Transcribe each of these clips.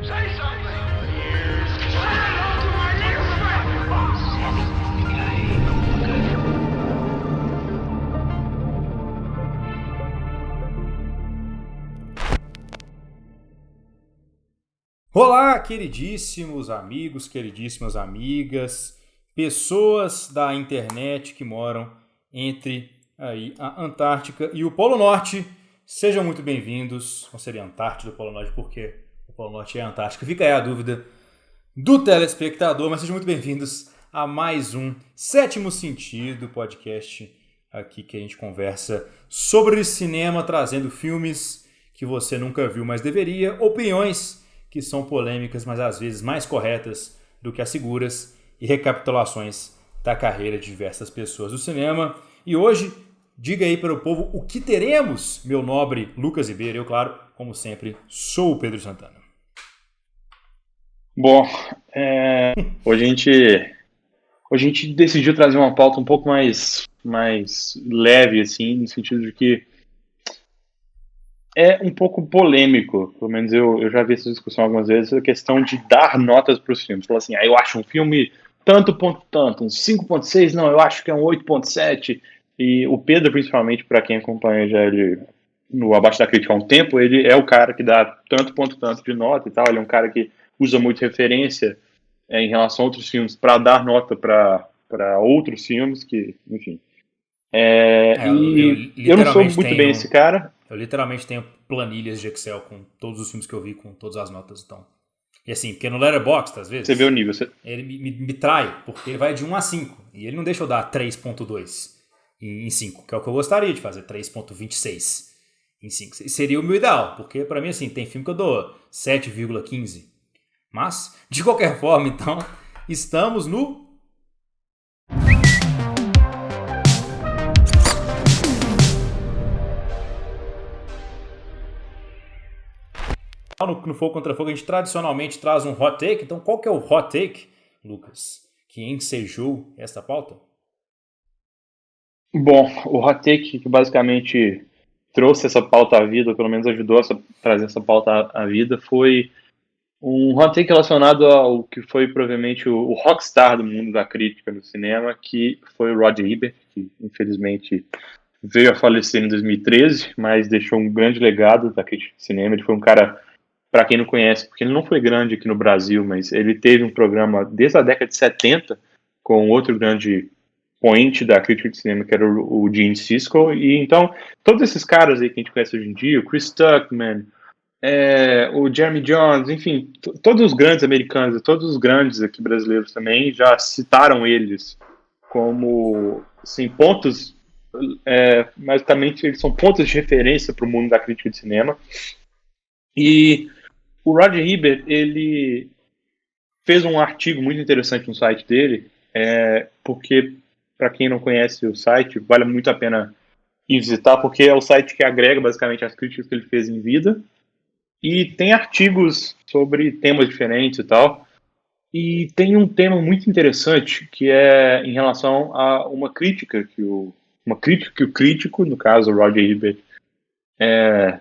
Say something. Say hello to my new Olá, queridíssimos amigos, queridíssimas amigas, pessoas da internet que moram entre aí a Antártica e o Polo Norte. Sejam muito bem-vindos. Não seria Antártida ou Polo Norte, porque o Polo Norte é a Antártica. Fica aí a dúvida do telespectador, mas sejam muito bem-vindos a mais um Sétimo Sentido, podcast aqui que a gente conversa sobre cinema, trazendo filmes que você nunca viu, mas deveria, opiniões que são polêmicas, mas às vezes mais corretas do que as seguras, e recapitulações da carreira de diversas pessoas do cinema. E hoje, diga aí para o povo o que teremos, meu nobre Lucas Ribeiro. Eu, claro, como sempre, sou o Pedro Santana. Bom, hoje a gente decidiu trazer uma pauta um pouco mais leve, assim, no sentido de que é um pouco polêmico, pelo menos eu já vi essa discussão algumas vezes, a questão de dar notas para os filmes. Falar assim, eu acho um filme tanto, ponto, tanto, um 5.6, não, eu acho que é um 8.7. E o Pedro, principalmente, para quem acompanha já ele no Abaixo da Crítica há um tempo, ele é o cara que dá tanto, ponto, tanto de nota e tal, ele é um cara que usa muito referência em relação a outros filmes para dar nota para outros filmes, que, enfim. Eu não sou muito bem esse cara. Eu literalmente tenho planilhas de Excel com todos os filmes que eu vi, com todas as notas. Então. E assim, porque no Letterboxd, às vezes, você vê o nível. Ele me trai, porque ele vai de 1 a 5. E ele não deixa eu dar 3.2 em 5, que é o que eu gostaria de fazer, 3.26 em 5. Seria o meu ideal, porque pra mim, assim, tem filme que eu dou 7,15. Mas, de qualquer forma, então, estamos no... No Fogo Contra Fogo, a gente tradicionalmente traz um hot take. Então, qual que é o hot take, Lucas, que ensejou essa pauta? Bom, o hot take que basicamente trouxe essa pauta à vida, ou pelo menos ajudou a trazer essa pauta à vida, foi um hot take relacionado ao que foi provavelmente o rockstar do mundo da crítica no cinema, que foi o Roger Ebert, que infelizmente veio a falecer em 2013, mas deixou um grande legado da crítica de cinema. Ele foi um cara, para quem não conhece, porque ele não foi grande aqui no Brasil, mas ele teve um programa desde a década de 70 com outro grande point da crítica de cinema, que era o Gene Siskel. E então, todos esses caras aí que a gente conhece hoje em dia, o Chris Tuckman, o Jeremy Jones, enfim, todos os grandes americanos, todos os grandes aqui brasileiros também já citaram eles como assim, pontos, basicamente eles são pontos de referência para o mundo da crítica de cinema. E o Roger Ebert, ele fez um artigo muito interessante no site dele, porque, para quem não conhece o site, vale muito a pena ir visitar, porque é o site que agrega basicamente as críticas que ele fez em vida, e tem artigos sobre temas diferentes e tal. E tem um tema muito interessante, que é em relação a uma crítica que o crítico, no caso o Roger Ebert,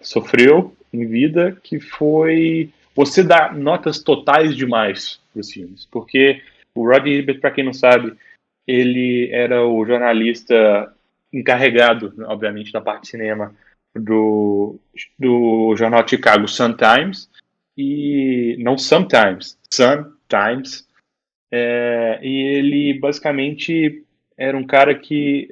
sofreu em vida, que foi você dar notas totais demais para os filmes. Porque o Roger Ebert, para quem não sabe, ele era o jornalista encarregado, obviamente, da parte de cinema do jornal de Chicago Sun-Times, e não Sometimes, Sun-Times, e ele basicamente era um cara que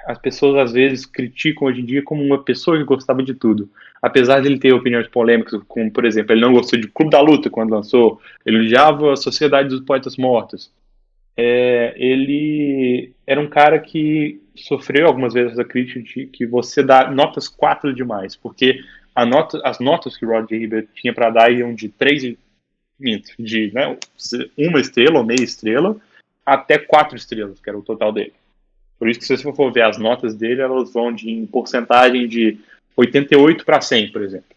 as pessoas às vezes criticam hoje em dia como uma pessoa que gostava de tudo. Apesar de ele ter opiniões polêmicas, como, por exemplo, ele não gostou de Clube da Luta quando lançou, ele odiava a Sociedade dos Poetas Mortos. Ele era um cara que sofreu algumas vezes a crítica de que você dá notas 4 demais, porque as notas que o Roger Ebert tinha para dar iam de 3 de uma estrela ou meia estrela até 4 estrelas, que era o total dele. Por isso que, se você for ver as notas dele, elas vão em porcentagem de 88 para 100, por exemplo.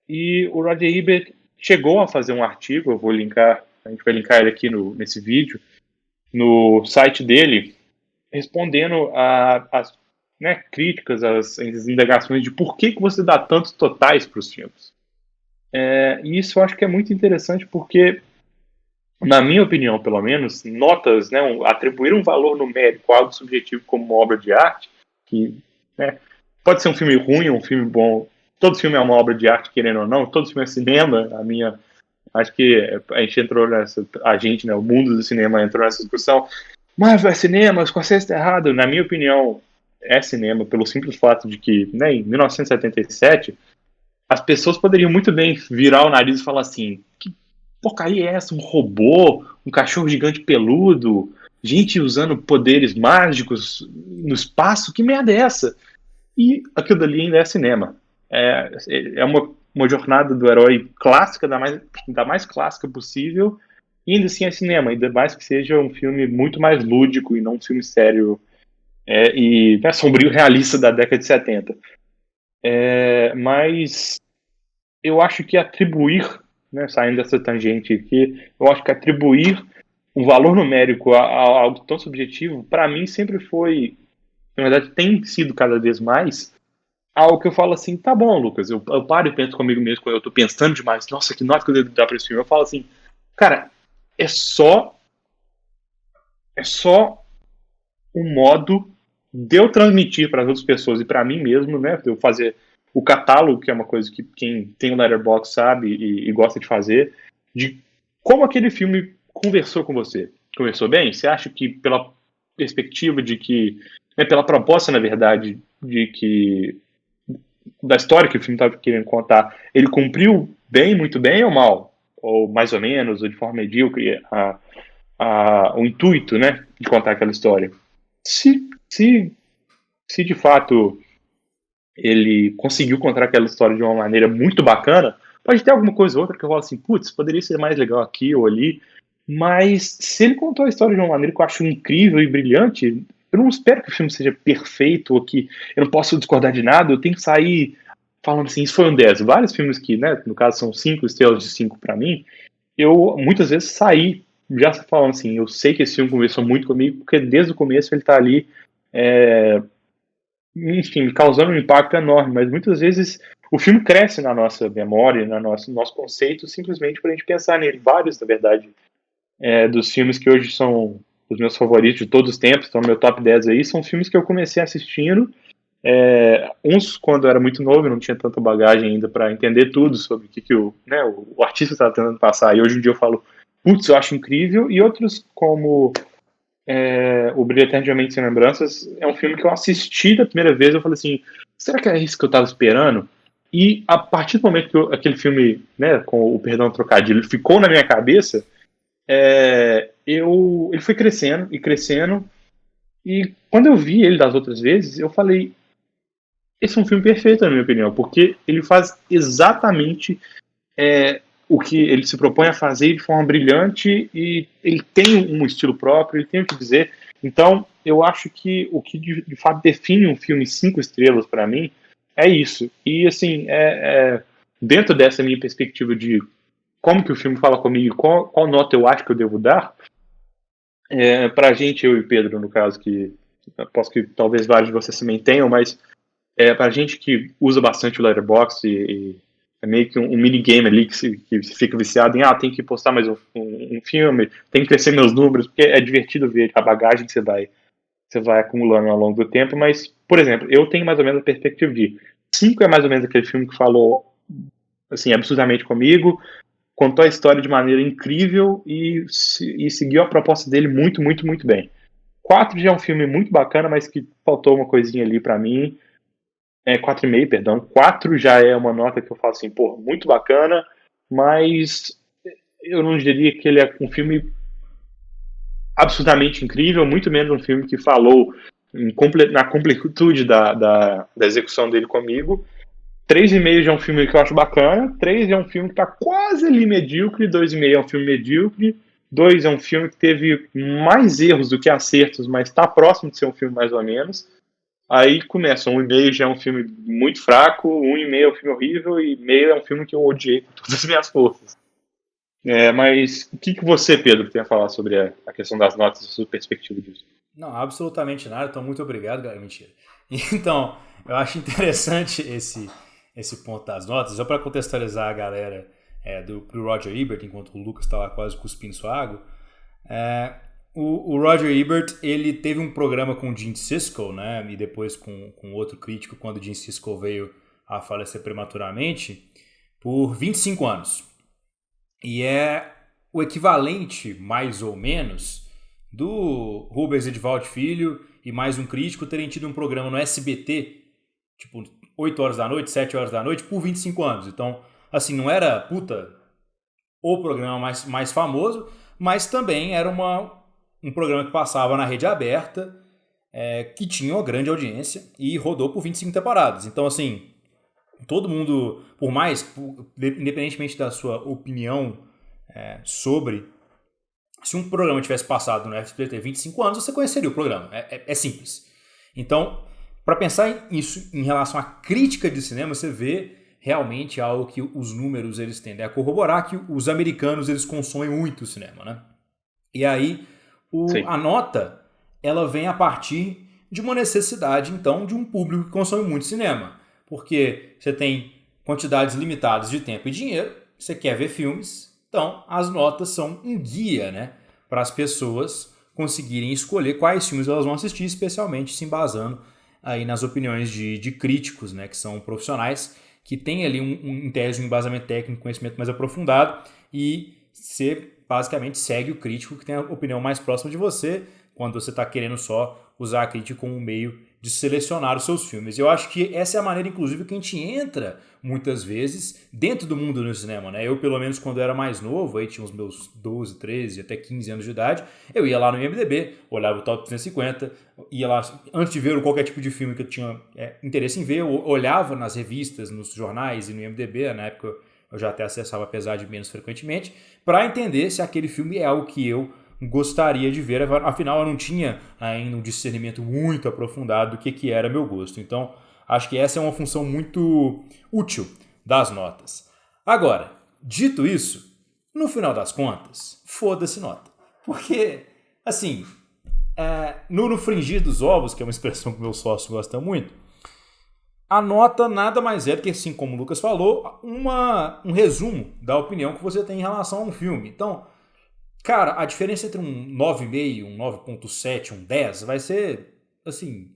E o Roger Ebert chegou a fazer um artigo, a gente vai linkar ele aqui nesse vídeo, no site dele, respondendo às críticas, às indagações de por que você dá tantos totais para os filmes. E isso eu acho que é muito interessante porque, na minha opinião, pelo menos, notas, né, atribuir um valor numérico a algo subjetivo como uma obra de arte, que, né, pode ser um filme ruim ou um filme bom, todo filme é uma obra de arte, querendo ou não, todo filme é cinema, acho que a gente entrou né, o mundo do cinema entrou nessa discussão, mas é cinema, o Scorsese está errado, na minha opinião, é cinema, pelo simples fato de que, né, em 1977, as pessoas poderiam muito bem virar o nariz e falar assim: que porcaria é essa? Um robô, um cachorro gigante peludo, gente usando poderes mágicos no espaço, que merda é essa? E aquilo dali ainda é cinema. É uma jornada do herói clássica, da mais clássica possível, e ainda assim é cinema, ainda mais que seja um filme muito mais lúdico e não um filme sério e sombrio realista da década de 70. Mas eu acho que atribuir, né, saindo dessa tangente aqui, eu acho que atribuir um valor numérico a algo tão subjetivo, para mim sempre foi, na verdade tem sido cada vez mais, algo que eu falo assim, tá bom, Lucas, eu paro e penso comigo mesmo, quando eu tô pensando demais, nossa, que nota que eu devo dar pra esse filme, eu falo assim, cara, é só um modo de eu transmitir para as outras pessoas e para mim mesmo, né, de eu fazer o catálogo, que é uma coisa que quem tem o Letterboxd sabe e gosta de fazer, de como aquele filme conversou com você. Conversou bem? Você acha que pela perspectiva de que, pela proposta, na verdade, de que da história que o filme estava querendo contar, ele cumpriu bem, muito bem ou mal? Ou mais ou menos, ou de forma medíocre, o intuito, né, de contar aquela história? Se de fato ele conseguiu contar aquela história de uma maneira muito bacana, pode ter alguma coisa ou outra que eu falo assim, putz, poderia ser mais legal aqui ou ali, mas se ele contou a história de uma maneira que eu acho incrível e brilhante, eu não espero que o filme seja perfeito ou que eu não possa discordar de nada, eu tenho que sair falando assim, isso foi um 10. Vários filmes que, né, no caso são 5 estrelas de 5 para mim, eu muitas vezes saí já falando assim, eu sei que esse filme conversou muito comigo, porque desde o começo ele tá ali enfim, causando um impacto enorme, mas muitas vezes o filme cresce na nossa memória, no nosso conceito, simplesmente para a gente pensar nele. Vários, na verdade, dos filmes que hoje são os meus favoritos de todos os tempos, estão no meu top 10 aí, são filmes que eu comecei assistindo, uns quando eu era muito novo, eu não tinha tanta bagagem ainda para entender tudo sobre o que o artista estava tentando passar, e hoje em dia eu falo, putz, eu acho incrível, e outros como o Brilho Eternamente Sem Lembranças é um filme que eu assisti da primeira vez, eu falei assim, será que é isso que eu estava esperando? E a partir do momento que aquele filme, né, com o perdão trocadilho, ficou na minha cabeça, ele foi crescendo e crescendo, e quando eu vi ele das outras vezes, eu falei, esse é um filme perfeito, na minha opinião, porque ele faz exatamente o que ele se propõe a fazer de forma brilhante e ele tem um estilo próprio, ele tem o que dizer. Então, eu acho que o que de fato define um filme 5 estrelas para mim é isso. E, assim, dentro dessa minha perspectiva de como que o filme fala comigo, qual nota eu acho que eu devo dar, pra gente, eu e Pedro, no caso, que aposto que talvez vários de vocês também tenham, mas pra gente que usa bastante o Letterboxd e é meio que um minigame ali que fica viciado em, tem que postar mais um filme, tem que crescer meus números, porque é divertido ver a bagagem que você vai acumulando ao longo do tempo, mas, por exemplo, eu tenho mais ou menos a perspectiva de 5 é mais ou menos aquele filme que falou, assim, absurdamente comigo, contou a história de maneira incrível e seguiu a proposta dele muito, muito, muito bem. 4 já é um filme muito bacana, mas que faltou uma coisinha ali pra mim, 4,5, perdão. 4 já é uma nota que eu falo assim, pô, muito bacana, mas eu não diria que ele é um filme absolutamente incrível, muito menos um filme que falou na completude da execução dele comigo. 3,5 já é um filme que eu acho bacana, 3 é um filme que tá quase ali medíocre, 2,5 é um filme medíocre, 2 é um filme que teve mais erros do que acertos, mas tá próximo de ser um filme mais ou menos. Aí começa, 1,5 já é um filme muito fraco, 1,5 é um filme horrível, e meio é um filme que eu odiei com todas as minhas forças. Mas o que você, Pedro, tem a falar sobre a questão das notas e a sua perspectiva disso? Não, absolutamente nada, então muito obrigado, galera. Mentira. Então, eu acho interessante esse ponto das notas, só para contextualizar a galera pro Roger Ebert, enquanto o Lucas está lá quase cuspindo sua água. O Roger Ebert, ele teve um programa com o Gene Siskel, né, e depois com outro crítico, quando o Gene Siskel veio a falecer prematuramente, por 25 anos. E é o equivalente, mais ou menos, do Rubens Edvaldo Filho e mais um crítico terem tido um programa no SBT, tipo 8 horas da noite, 7 horas da noite, por 25 anos. Então, assim, não era, o programa mais famoso, mas também era um programa que passava na rede aberta, que tinha uma grande audiência e rodou por 25 temporadas. Então, assim, todo mundo, independentemente da sua opinião sobre, se um programa tivesse passado no SBT 25 anos, você conheceria o programa. É simples. Então, para pensar isso em relação à crítica de cinema, você vê realmente algo que os números eles tendem a corroborar, que os americanos eles consomem muito cinema, né? E aí, a nota, ela vem a partir de uma necessidade, então, de um público que consome muito cinema. Porque você tem quantidades limitadas de tempo e dinheiro, você quer ver filmes, então as notas são um guia, né, para as pessoas conseguirem escolher quais filmes elas vão assistir, especialmente se embasando aí nas opiniões de críticos, né, que são profissionais, que têm ali em tese um embasamento técnico, conhecimento mais aprofundado, e você basicamente segue o crítico que tem a opinião mais próxima de você, quando você está querendo só usar a crítica como um meio de selecionar os seus filmes. Eu acho que essa é a maneira, inclusive, que a gente entra, muitas vezes, dentro do mundo do cinema, né? Eu, pelo menos, quando eu era mais novo, aí tinha os meus 12, 13, até 15 anos de idade, eu ia lá no IMDb, olhava o Top 250, ia lá, antes de ver qualquer tipo de filme que eu tinha interesse em ver, eu olhava nas revistas, nos jornais e no IMDb, na época eu já até acessava, apesar de menos frequentemente, para entender se aquele filme é algo que eu gostaria de ver, afinal eu não tinha ainda um discernimento muito aprofundado do que era meu gosto. Então, acho que essa é uma função muito útil das notas. Agora, dito isso, no final das contas, foda-se nota. Porque, assim, no fringir dos ovos, que é uma expressão que meu sócio gosta muito, a nota nada mais é do que, assim como o Lucas falou, um resumo da opinião que você tem em relação a um filme. Então, cara, a diferença entre um 9,5, um 9,7, um 10 vai ser, assim,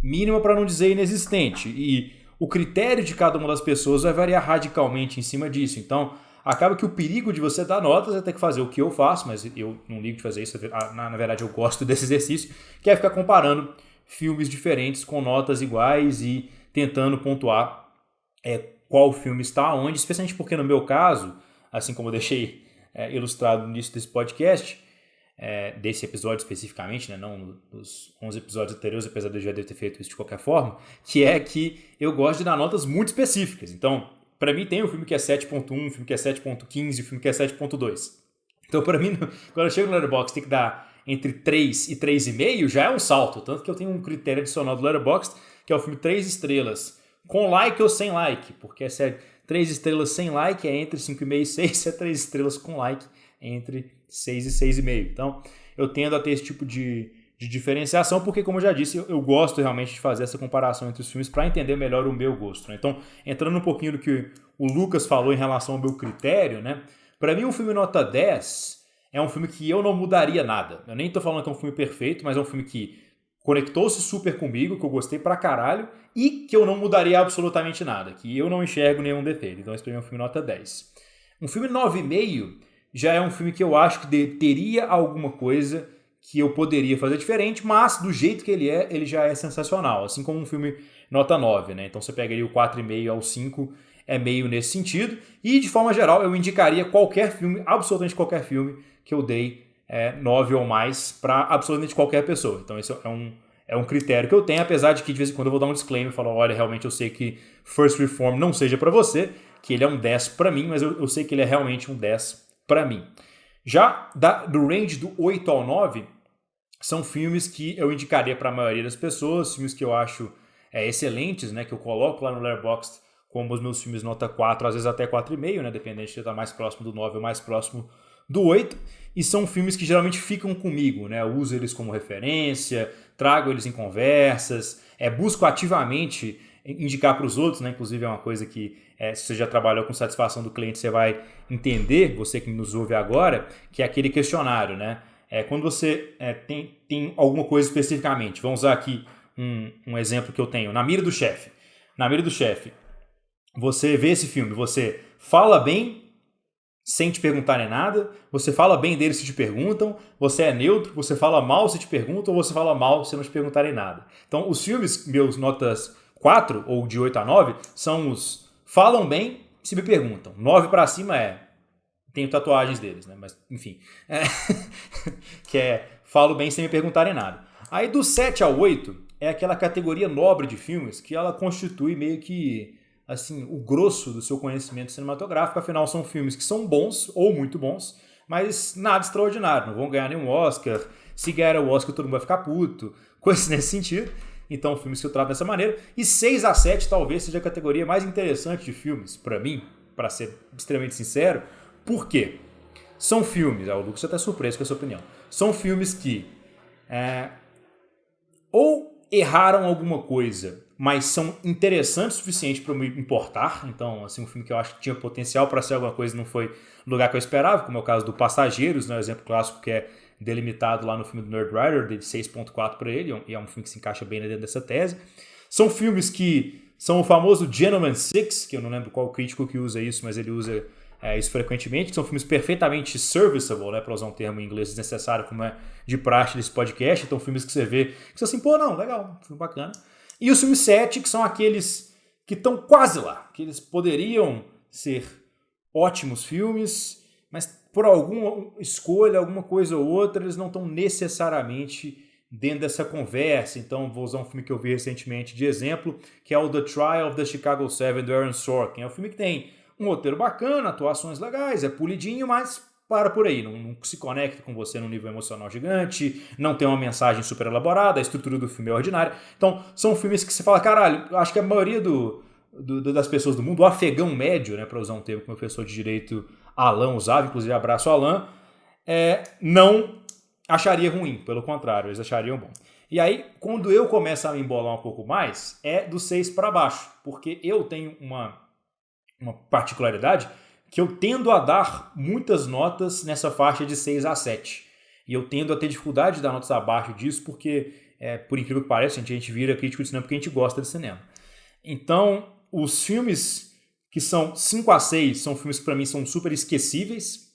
mínima para não dizer inexistente. E o critério de cada uma das pessoas vai variar radicalmente em cima disso. Então, acaba que o perigo de você dar notas é ter que fazer o que eu faço, mas eu não ligo de fazer isso. Na verdade, eu gosto desse exercício, que é ficar comparando filmes diferentes com notas iguais e tentando pontuar qual filme está onde, especialmente porque no meu caso, assim como eu deixei ilustrado no início desse podcast, desse episódio especificamente, né, não nos 11 episódios anteriores, apesar de eu já ter feito isso de qualquer forma, que é que eu gosto de dar notas muito específicas. Então, para mim tem um filme que é 7.1, um filme que é 7.15, um filme que é 7.2. Então, para mim, quando eu chego no Letterboxd, tem que dar entre 3 e 3,5, já é um salto. Tanto que eu tenho um critério adicional do Letterboxd, que é o filme 3 estrelas, com like ou sem like, porque 3 estrelas sem like é entre 5,5 e 6, é 3 estrelas com like entre 6 e 6,5. Então, eu tendo a ter esse tipo de diferenciação, porque, como eu já disse, eu gosto realmente de fazer essa comparação entre os filmes para entender melhor o meu gosto, né? Então, entrando um pouquinho do que o Lucas falou em relação ao meu critério, né? Para mim, um filme nota 10 é um filme que eu não mudaria nada. Eu nem estou falando que é um filme perfeito, mas é um filme que conectou-se super comigo, que eu gostei pra caralho e que eu não mudaria absolutamente nada, que eu não enxergo nenhum defeito. Então esse pra mim é um filme nota 10. Um filme 9,5 já é um filme que eu acho que teria alguma coisa que eu poderia fazer diferente, mas do jeito que ele já é sensacional, assim como um filme nota 9, né? Então você pegaria o 4,5 ao 5, é meio nesse sentido, e de forma geral eu indicaria qualquer filme, absolutamente qualquer filme que eu dei 9 ou mais para absolutamente qualquer pessoa. Então esse é um critério que eu tenho, apesar de que de vez em quando eu vou dar um disclaimer e falar, olha, realmente eu sei que First Reform não seja para você, que ele é um 10 para mim, mas eu sei que ele é realmente um 10 para mim. Já do range do 8 ao 9, são filmes que eu indicaria para a maioria das pessoas, filmes que eu acho excelentes, né, que eu coloco lá no Letterboxd como os meus filmes nota 4, às vezes até 4,5, né, dependente de estar mais próximo do 9 ou mais próximo do 8, e são filmes que geralmente ficam comigo, né? Eu uso eles como referência, trago eles em conversas, busco ativamente indicar para os outros, né? Inclusive é uma coisa que, se você já trabalhou com satisfação do cliente, você vai entender, você que nos ouve agora, que é aquele questionário, né? Quando você tem alguma coisa especificamente, vamos usar aqui um exemplo que eu tenho, Na Mira do Chefe. Na Mira do Chefe, você vê esse filme, você fala bem sem te perguntarem nada, você fala bem dele se te perguntam, você é neutro, você fala mal se te perguntam, ou você fala mal se não te perguntarem nada. Então, os filmes, meus notas 4 ou de 8 a 9, são os falam bem se me perguntam. 9 para cima tenho tatuagens deles, né? Mas, enfim. Que falo bem sem me perguntarem nada. Aí, do 7 ao 8, é aquela categoria nobre de filmes que ela constitui meio que assim, o grosso do seu conhecimento cinematográfico. Afinal, são filmes que são bons ou muito bons, mas nada extraordinário, não vão ganhar nenhum Oscar. Se ganhar o Oscar, todo mundo vai ficar puto, coisas nesse sentido. Então, filmes que eu trato dessa maneira. E 6 a 7 talvez seja a categoria mais interessante de filmes, para mim, para ser extremamente sincero. Por quê? São filmes, o Lucas está surpreso com essa opinião, são filmes que ou erraram alguma coisa, mas são interessantes o suficiente para me importar. Então, assim, um filme que eu acho que tinha potencial para ser alguma coisa não foi no lugar que eu esperava, como é o caso do Passageiros, né, um exemplo clássico que é delimitado lá no filme do Nerd Writer, de 6.4 para ele, e é um filme que se encaixa bem dentro dessa tese. São filmes que são o famoso Gentleman Six, que eu não lembro qual crítico que usa isso, mas ele usa isso frequentemente, que são filmes perfeitamente serviceable, né, para usar um termo em inglês desnecessário, como é de praxe desse podcast. Então, filmes que você vê, que você assim, pô, não, legal, filme bacana. E os filmes 7, que são aqueles que estão quase lá, que eles poderiam ser ótimos filmes, mas por alguma escolha, alguma coisa ou outra, eles não estão necessariamente dentro dessa conversa. Então, vou usar um filme que eu vi recentemente de exemplo, que é o The Trial of the Chicago 7, do Aaron Sorkin. É um filme que tem um roteiro bacana, atuações legais, é polidinho, mas para por aí, não se conecta com você num nível emocional gigante, não tem uma mensagem super elaborada, a estrutura do filme é ordinária. Então, são filmes que você fala, caralho, eu acho que a maioria das pessoas do mundo, o afegão médio, né, para usar um termo que o professor de direito Alan usava, inclusive abraço Alan, não acharia ruim, pelo contrário, eles achariam bom. E aí, quando eu começo a me embolar um pouco mais, é do 6 para baixo, porque eu tenho uma particularidade que eu tendo a dar muitas notas nessa faixa de 6 a 7. E eu tendo a ter dificuldade de dar notas abaixo disso, porque, por incrível que pareça, a gente vira crítico de cinema porque a gente gosta de cinema. Então, os filmes que são 5 a 6 são filmes que para mim são super esquecíveis.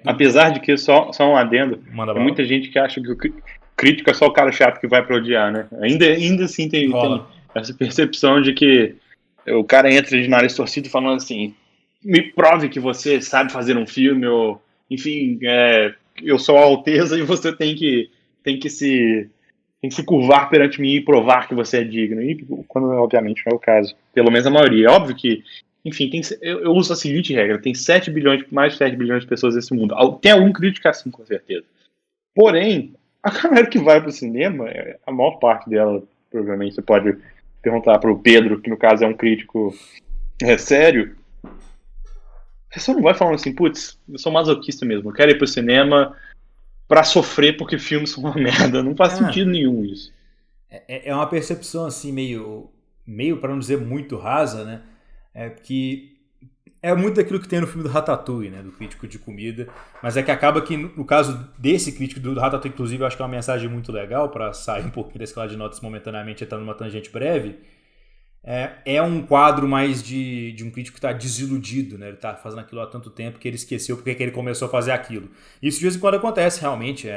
Apesar de que, só um adendo, tem muita gente que acha que o crítico é só o cara chato que vai para odiar, né? Ainda assim tem essa percepção de que o cara entra de nariz torcido falando assim, me prove que você sabe fazer um filme, ou enfim, eu sou a Alteza e você tem que se curvar perante mim e provar que você é digno. E quando obviamente não é o caso. Pelo menos a maioria. É óbvio que, enfim, eu uso a seguinte regra, tem mais de 7 bilhões de pessoas nesse mundo. Tem algum crítico assim, com certeza. Porém, a galera que vai pro cinema, a maior parte dela, provavelmente você pode perguntar pro Pedro, que no caso é um crítico sério, você só não vai falando assim, putz, eu sou masoquista mesmo, eu quero ir pro cinema pra sofrer porque filmes são uma merda. Não faz sentido nenhum isso. É uma percepção assim meio para não dizer muito rasa, né? Que é muito daquilo que tem no filme do Ratatouille, né? Do crítico de comida. Mas é que acaba que, no caso desse crítico do Ratatouille, inclusive, eu acho que é uma mensagem muito legal para sair um pouquinho da escala de notas momentaneamente e estar numa tangente breve. É um quadro mais de um crítico que está desiludido, né? Ele está fazendo aquilo há tanto tempo que ele esqueceu porque que ele começou a fazer aquilo. Isso de vez em quando acontece, realmente.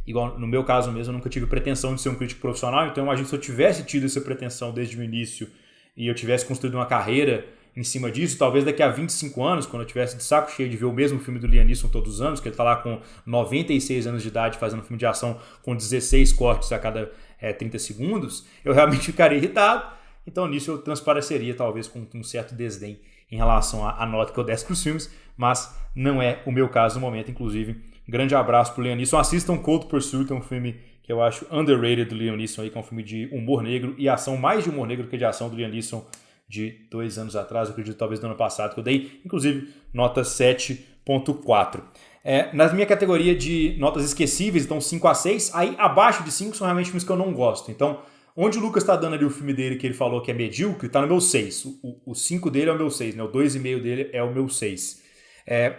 Igual no meu caso mesmo, eu nunca tive pretensão de ser um crítico profissional, então eu imagino que se eu tivesse tido essa pretensão desde o início e eu tivesse construído uma carreira em cima disso, talvez daqui a 25 anos, quando eu tivesse de saco cheio de ver o mesmo filme do Liam Neeson todos os anos, que ele está lá com 96 anos de idade fazendo um filme de ação com 16 cortes a cada 30 segundos, eu realmente ficaria irritado. Então nisso eu transpareceria talvez com um certo desdém em relação à nota que eu desse para os filmes, mas não é o meu caso no momento. Inclusive, grande abraço para o Liam Neeson. Assistam Cold Pursuit, é um filme que eu acho underrated do Liam Neeson, aí, que é um filme de humor negro e ação, mais de humor negro que de ação do Liam Neeson de 2 anos atrás, eu acredito talvez do ano passado, que eu dei, inclusive, nota 7.4. Na minha categoria de notas esquecíveis, então 5 a 6, aí abaixo de 5 são realmente filmes que eu não gosto. Então, onde o Lucas tá dando ali o filme dele que ele falou que é medíocre, tá no meu 6. O 5 dele é o meu 6, né? O 2,5 dele é o meu 6.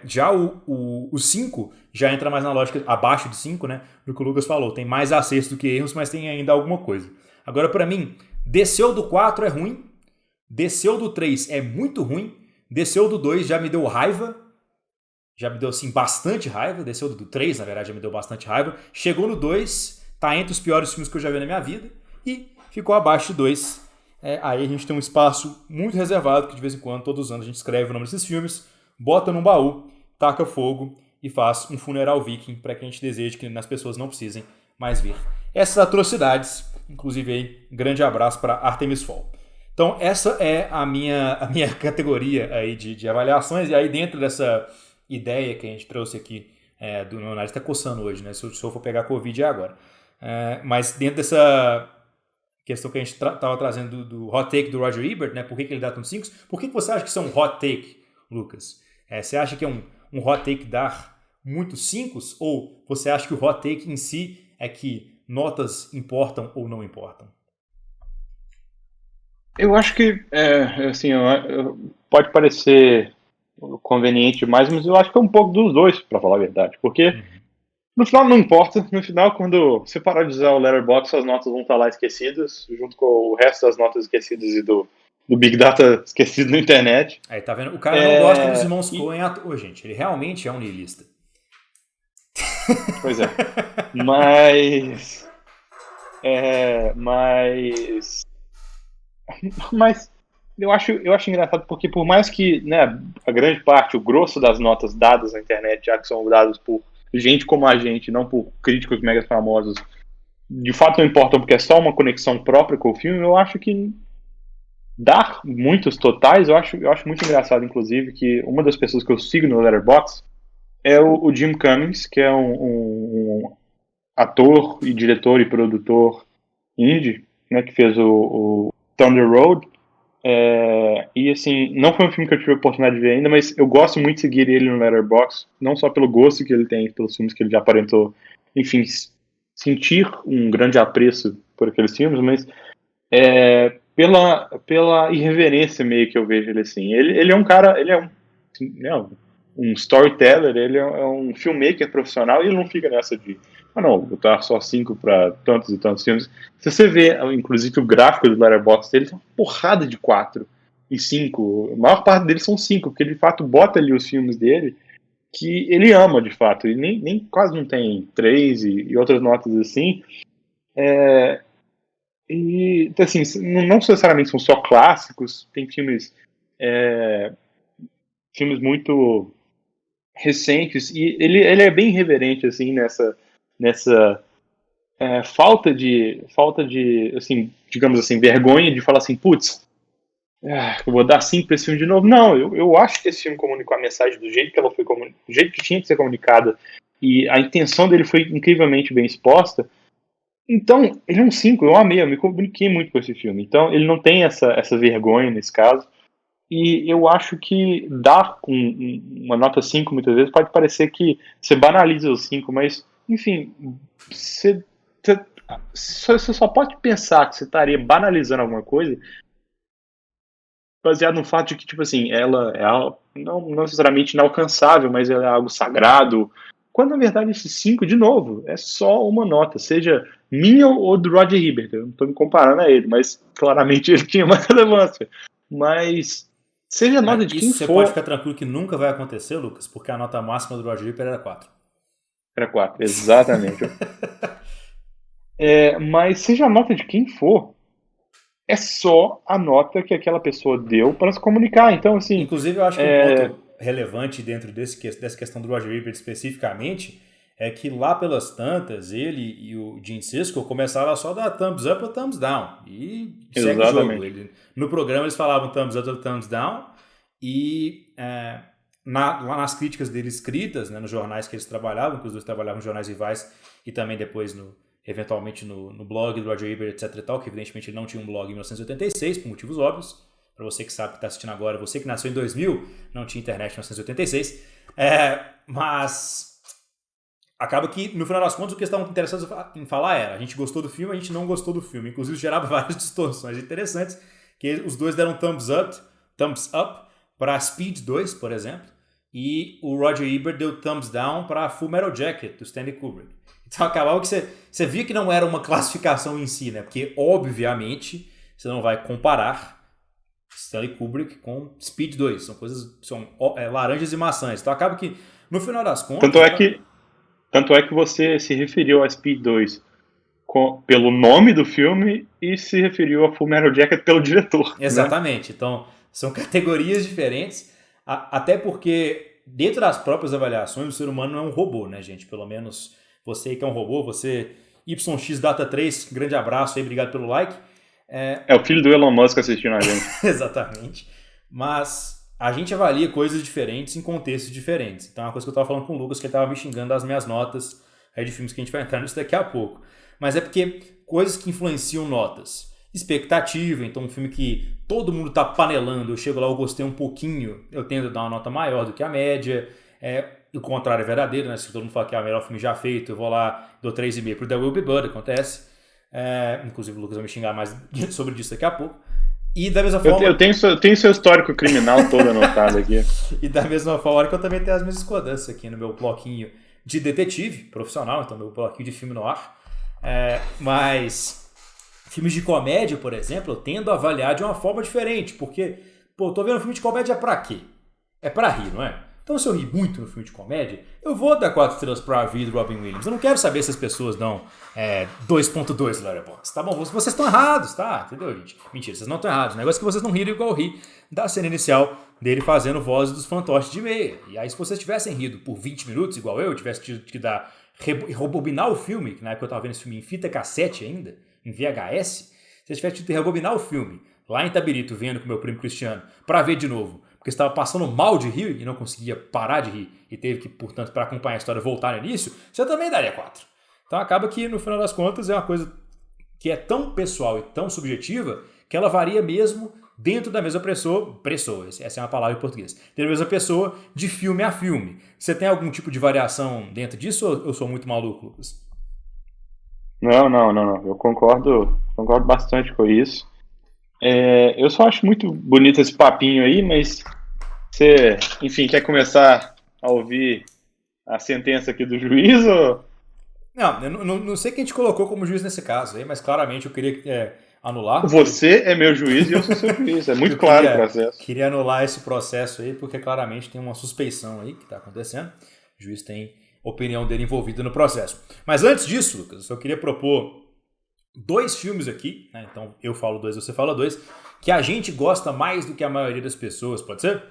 Já o 5 já entra mais na lógica abaixo de 5, né? Do que o Lucas falou. Tem mais acertos do que erros, mas tem ainda alguma coisa. Agora, pra mim, desceu do 4 é ruim, desceu do 3 é muito ruim, desceu do 2 já me deu raiva, já me deu assim bastante raiva, desceu do 3 na verdade já me deu bastante raiva, chegou no 2, tá entre os piores filmes que eu já vi na minha vida e ficou abaixo do 2. Aí a gente tem um espaço muito reservado que de vez em quando, todos os anos, a gente escreve o nome desses filmes, bota num baú, taca fogo e faz um funeral viking para que a gente deseje que as pessoas não precisem mais ver essas atrocidades. Inclusive aí, um grande abraço para Artemis Fowl. Então essa é a minha categoria aí de avaliações, e aí dentro dessa ideia que a gente trouxe aqui, do meu nariz está coçando hoje, né? Se eu for pegar Covid é agora. Mas dentro dessa questão que a gente estava trazendo do hot take do Roger Ebert, né? Por que ele dá tantos 5? Por que você acha que isso é um hot take, Lucas? Você acha que é um hot take dar muitos 5? Ou você acha que o hot take em si é que notas importam ou não importam? Eu acho que, assim, pode parecer conveniente demais, mas eu acho que é um pouco dos dois, para falar a verdade. Porque no final não importa. No final, quando você parar de usar o Letterboxd, as notas vão estar lá esquecidas, junto com o resto das notas esquecidas e do Big Data esquecido na internet. Aí, tá vendo? O cara não gosta dos irmãos Coen à toa, gente. Ele realmente é um niilista. Pois é. Mas eu acho engraçado porque por mais que, né, a grande parte, o grosso das notas dadas na internet, já que são dadas por gente como a gente, não por críticos mega famosos, de fato não importam porque é só uma conexão própria com o filme, eu acho que dar muitos totais, eu acho muito engraçado, inclusive, que uma das pessoas que eu sigo no Letterboxd é o Jim Cummings, que é um ator e diretor e produtor indie, né, que fez o Thunder Road. E assim, não foi um filme que eu tive a oportunidade de ver ainda, mas eu gosto muito de seguir ele no Letterboxd, não só pelo gosto que ele tem pelos filmes que ele já aparentou, enfim, sentir um grande apreço por aqueles filmes, mas pela irreverência meio que eu vejo ele assim. Ele é um cara, ele é um storyteller, ele é um filmmaker profissional e ele não fica nessa de não, botar só 5 para tantos e tantos filmes. Se você vê, inclusive, o gráfico do Letterboxd dele, tem uma porrada de 4 e 5. A maior parte deles são 5, porque ele de fato bota ali os filmes dele que ele ama de fato, e nem quase não tem 3 e outras notas assim. E assim, não necessariamente são só clássicos, tem filmes muito recentes, e ele é bem irreverente assim nessa falta de assim, digamos assim, vergonha de falar assim, putz, eu vou dar 5 para esse filme de novo. Não, eu acho que esse filme comunicou a mensagem do jeito que ela foi do jeito que tinha que ser comunicada, e a intenção dele foi incrivelmente bem exposta. Então, ele é um 5, eu amei, eu me comuniquei muito com esse filme. Então, ele não tem essa vergonha nesse caso. E eu acho que dar uma nota 5 muitas vezes pode parecer que você banaliza os 5, mas, enfim, você só pode pensar que você estaria banalizando alguma coisa baseado no fato de que, tipo assim, ela é não necessariamente inalcançável, mas ela é algo sagrado. Quando, na verdade, esse 5, de novo, é só uma nota, seja minha ou do Roger Ebert. Eu não estou me comparando a ele, mas claramente ele tinha mais relevância. Mas seja a nota de quem for... Isso você pode ficar tranquilo que nunca vai acontecer, Lucas, porque a nota máxima do Roger Ebert era 4. Era 4, exatamente. Mas seja a nota de quem for, é só a nota que aquela pessoa deu para se comunicar. Então, assim... Inclusive, eu acho que um ponto relevante dentro dessa questão do Roger Ebert especificamente é que lá pelas tantas, ele e o Gene Siskel começaram a só dar thumbs up ou thumbs down. E segue o jogo. No programa eles falavam thumbs up ou thumbs down, e lá nas críticas deles escritas, né, nos jornais que eles trabalhavam, que os dois trabalhavam em jornais rivais, e também depois eventualmente no blog do Roger Ebert, etc e tal, que evidentemente ele não tinha um blog em 1986, por motivos óbvios. Para você que sabe que está assistindo agora, você que nasceu em 2000, não tinha internet em 1986. Mas acaba que, no final das contas, o que eles estavam interessados em falar era: a gente gostou do filme, a gente não gostou do filme. Inclusive, gerava várias distorções interessantes, que os dois deram thumbs up para Speed 2, por exemplo, e o Roger Ebert deu thumbs down para Full Metal Jacket, do Stanley Kubrick. Então acabava que você via que não era uma classificação em si, né? Porque, obviamente, você não vai comparar Stanley Kubrick com Speed 2. São coisas, são laranjas e maçãs. Então acaba que, no final das contas... Tanto é que você se referiu a Speed 2 pelo nome do filme e se referiu a Full Metal Jacket pelo diretor. Exatamente. Né? Então, são categorias diferentes, até porque, dentro das próprias avaliações, o ser humano não é um robô, né, gente? Pelo menos você que é um robô, você... YX Data 3, grande abraço aí, obrigado pelo like. É o filho do Elon Musk assistindo a gente. Exatamente. Mas a gente avalia coisas diferentes em contextos diferentes. Então é uma coisa que eu estava falando com o Lucas, que ele estava me xingando das minhas notas aí de filmes que a gente vai entrar nisso daqui a pouco. Mas é porque coisas que influenciam notas. Expectativa, então um filme que todo mundo está panelando, eu chego lá, eu gostei um pouquinho, eu tendo a dar uma nota maior do que a média. O contrário é verdadeiro, né? Se todo mundo fala que é o melhor filme já feito, eu vou lá, dou 3,5 pro The Will Be Blood, acontece. Inclusive o Lucas vai me xingar mais sobre isso daqui a pouco. E da mesma forma... Eu tenho seu histórico criminal todo anotado aqui. E da mesma forma que eu também tenho as minhas discordâncias aqui no meu bloquinho de detetive profissional, então meu bloquinho de filme no ar. Mas filmes de comédia, por exemplo, eu tendo a avaliar de uma forma diferente, porque, pô, tô vendo um filme de comédia pra quê? É pra rir, não é? Então, se eu ri muito no filme de comédia, eu vou dar 4 estrelas pra vida do Robin Williams. Eu não quero saber se as pessoas dão 2.2 Letterboxd. Tá bom, vocês estão errados, tá? Entendeu, gente? Mentira, vocês não estão errados. O negócio é que vocês não riram igual eu ri da cena inicial dele fazendo vozes dos fantoches de meia. E aí, se vocês tivessem rido por 20 minutos, igual eu, tivesse tido que rebobinar o filme, que na época eu tava vendo esse filme em fita cassete ainda, em VHS, se vocês tivessem tido que rebobinar o filme, lá em Itabirito, vendo com meu primo Cristiano, pra ver de novo, porque estava passando mal de rir e não conseguia parar de rir e teve que, portanto, para acompanhar a história, voltar no início, você também daria 4. Então acaba que, no final das contas, é uma coisa que é tão pessoal e tão subjetiva que ela varia mesmo dentro da mesma pessoa, essa é uma palavra em português, dentro da mesma pessoa, de filme a filme. Você tem algum tipo de variação dentro disso ou eu sou muito maluco, Lucas? Não. Eu concordo bastante com isso. Eu só acho muito bonito esse papinho aí, mas você, enfim, quer começar a ouvir a sentença aqui do juiz? Ou... Não, eu não sei quem te colocou como juiz nesse caso aí, mas claramente eu queria anular. Você é meu juiz e eu sou seu juiz, é muito claro o processo. Queria anular esse processo aí, porque claramente tem uma suspeição aí que está acontecendo. O juiz tem opinião dele envolvida no processo. Mas antes disso, Lucas, eu só queria propor 2 filmes aqui, né? Então eu falo 2, você fala 2, que a gente gosta mais do que a maioria das pessoas, pode ser?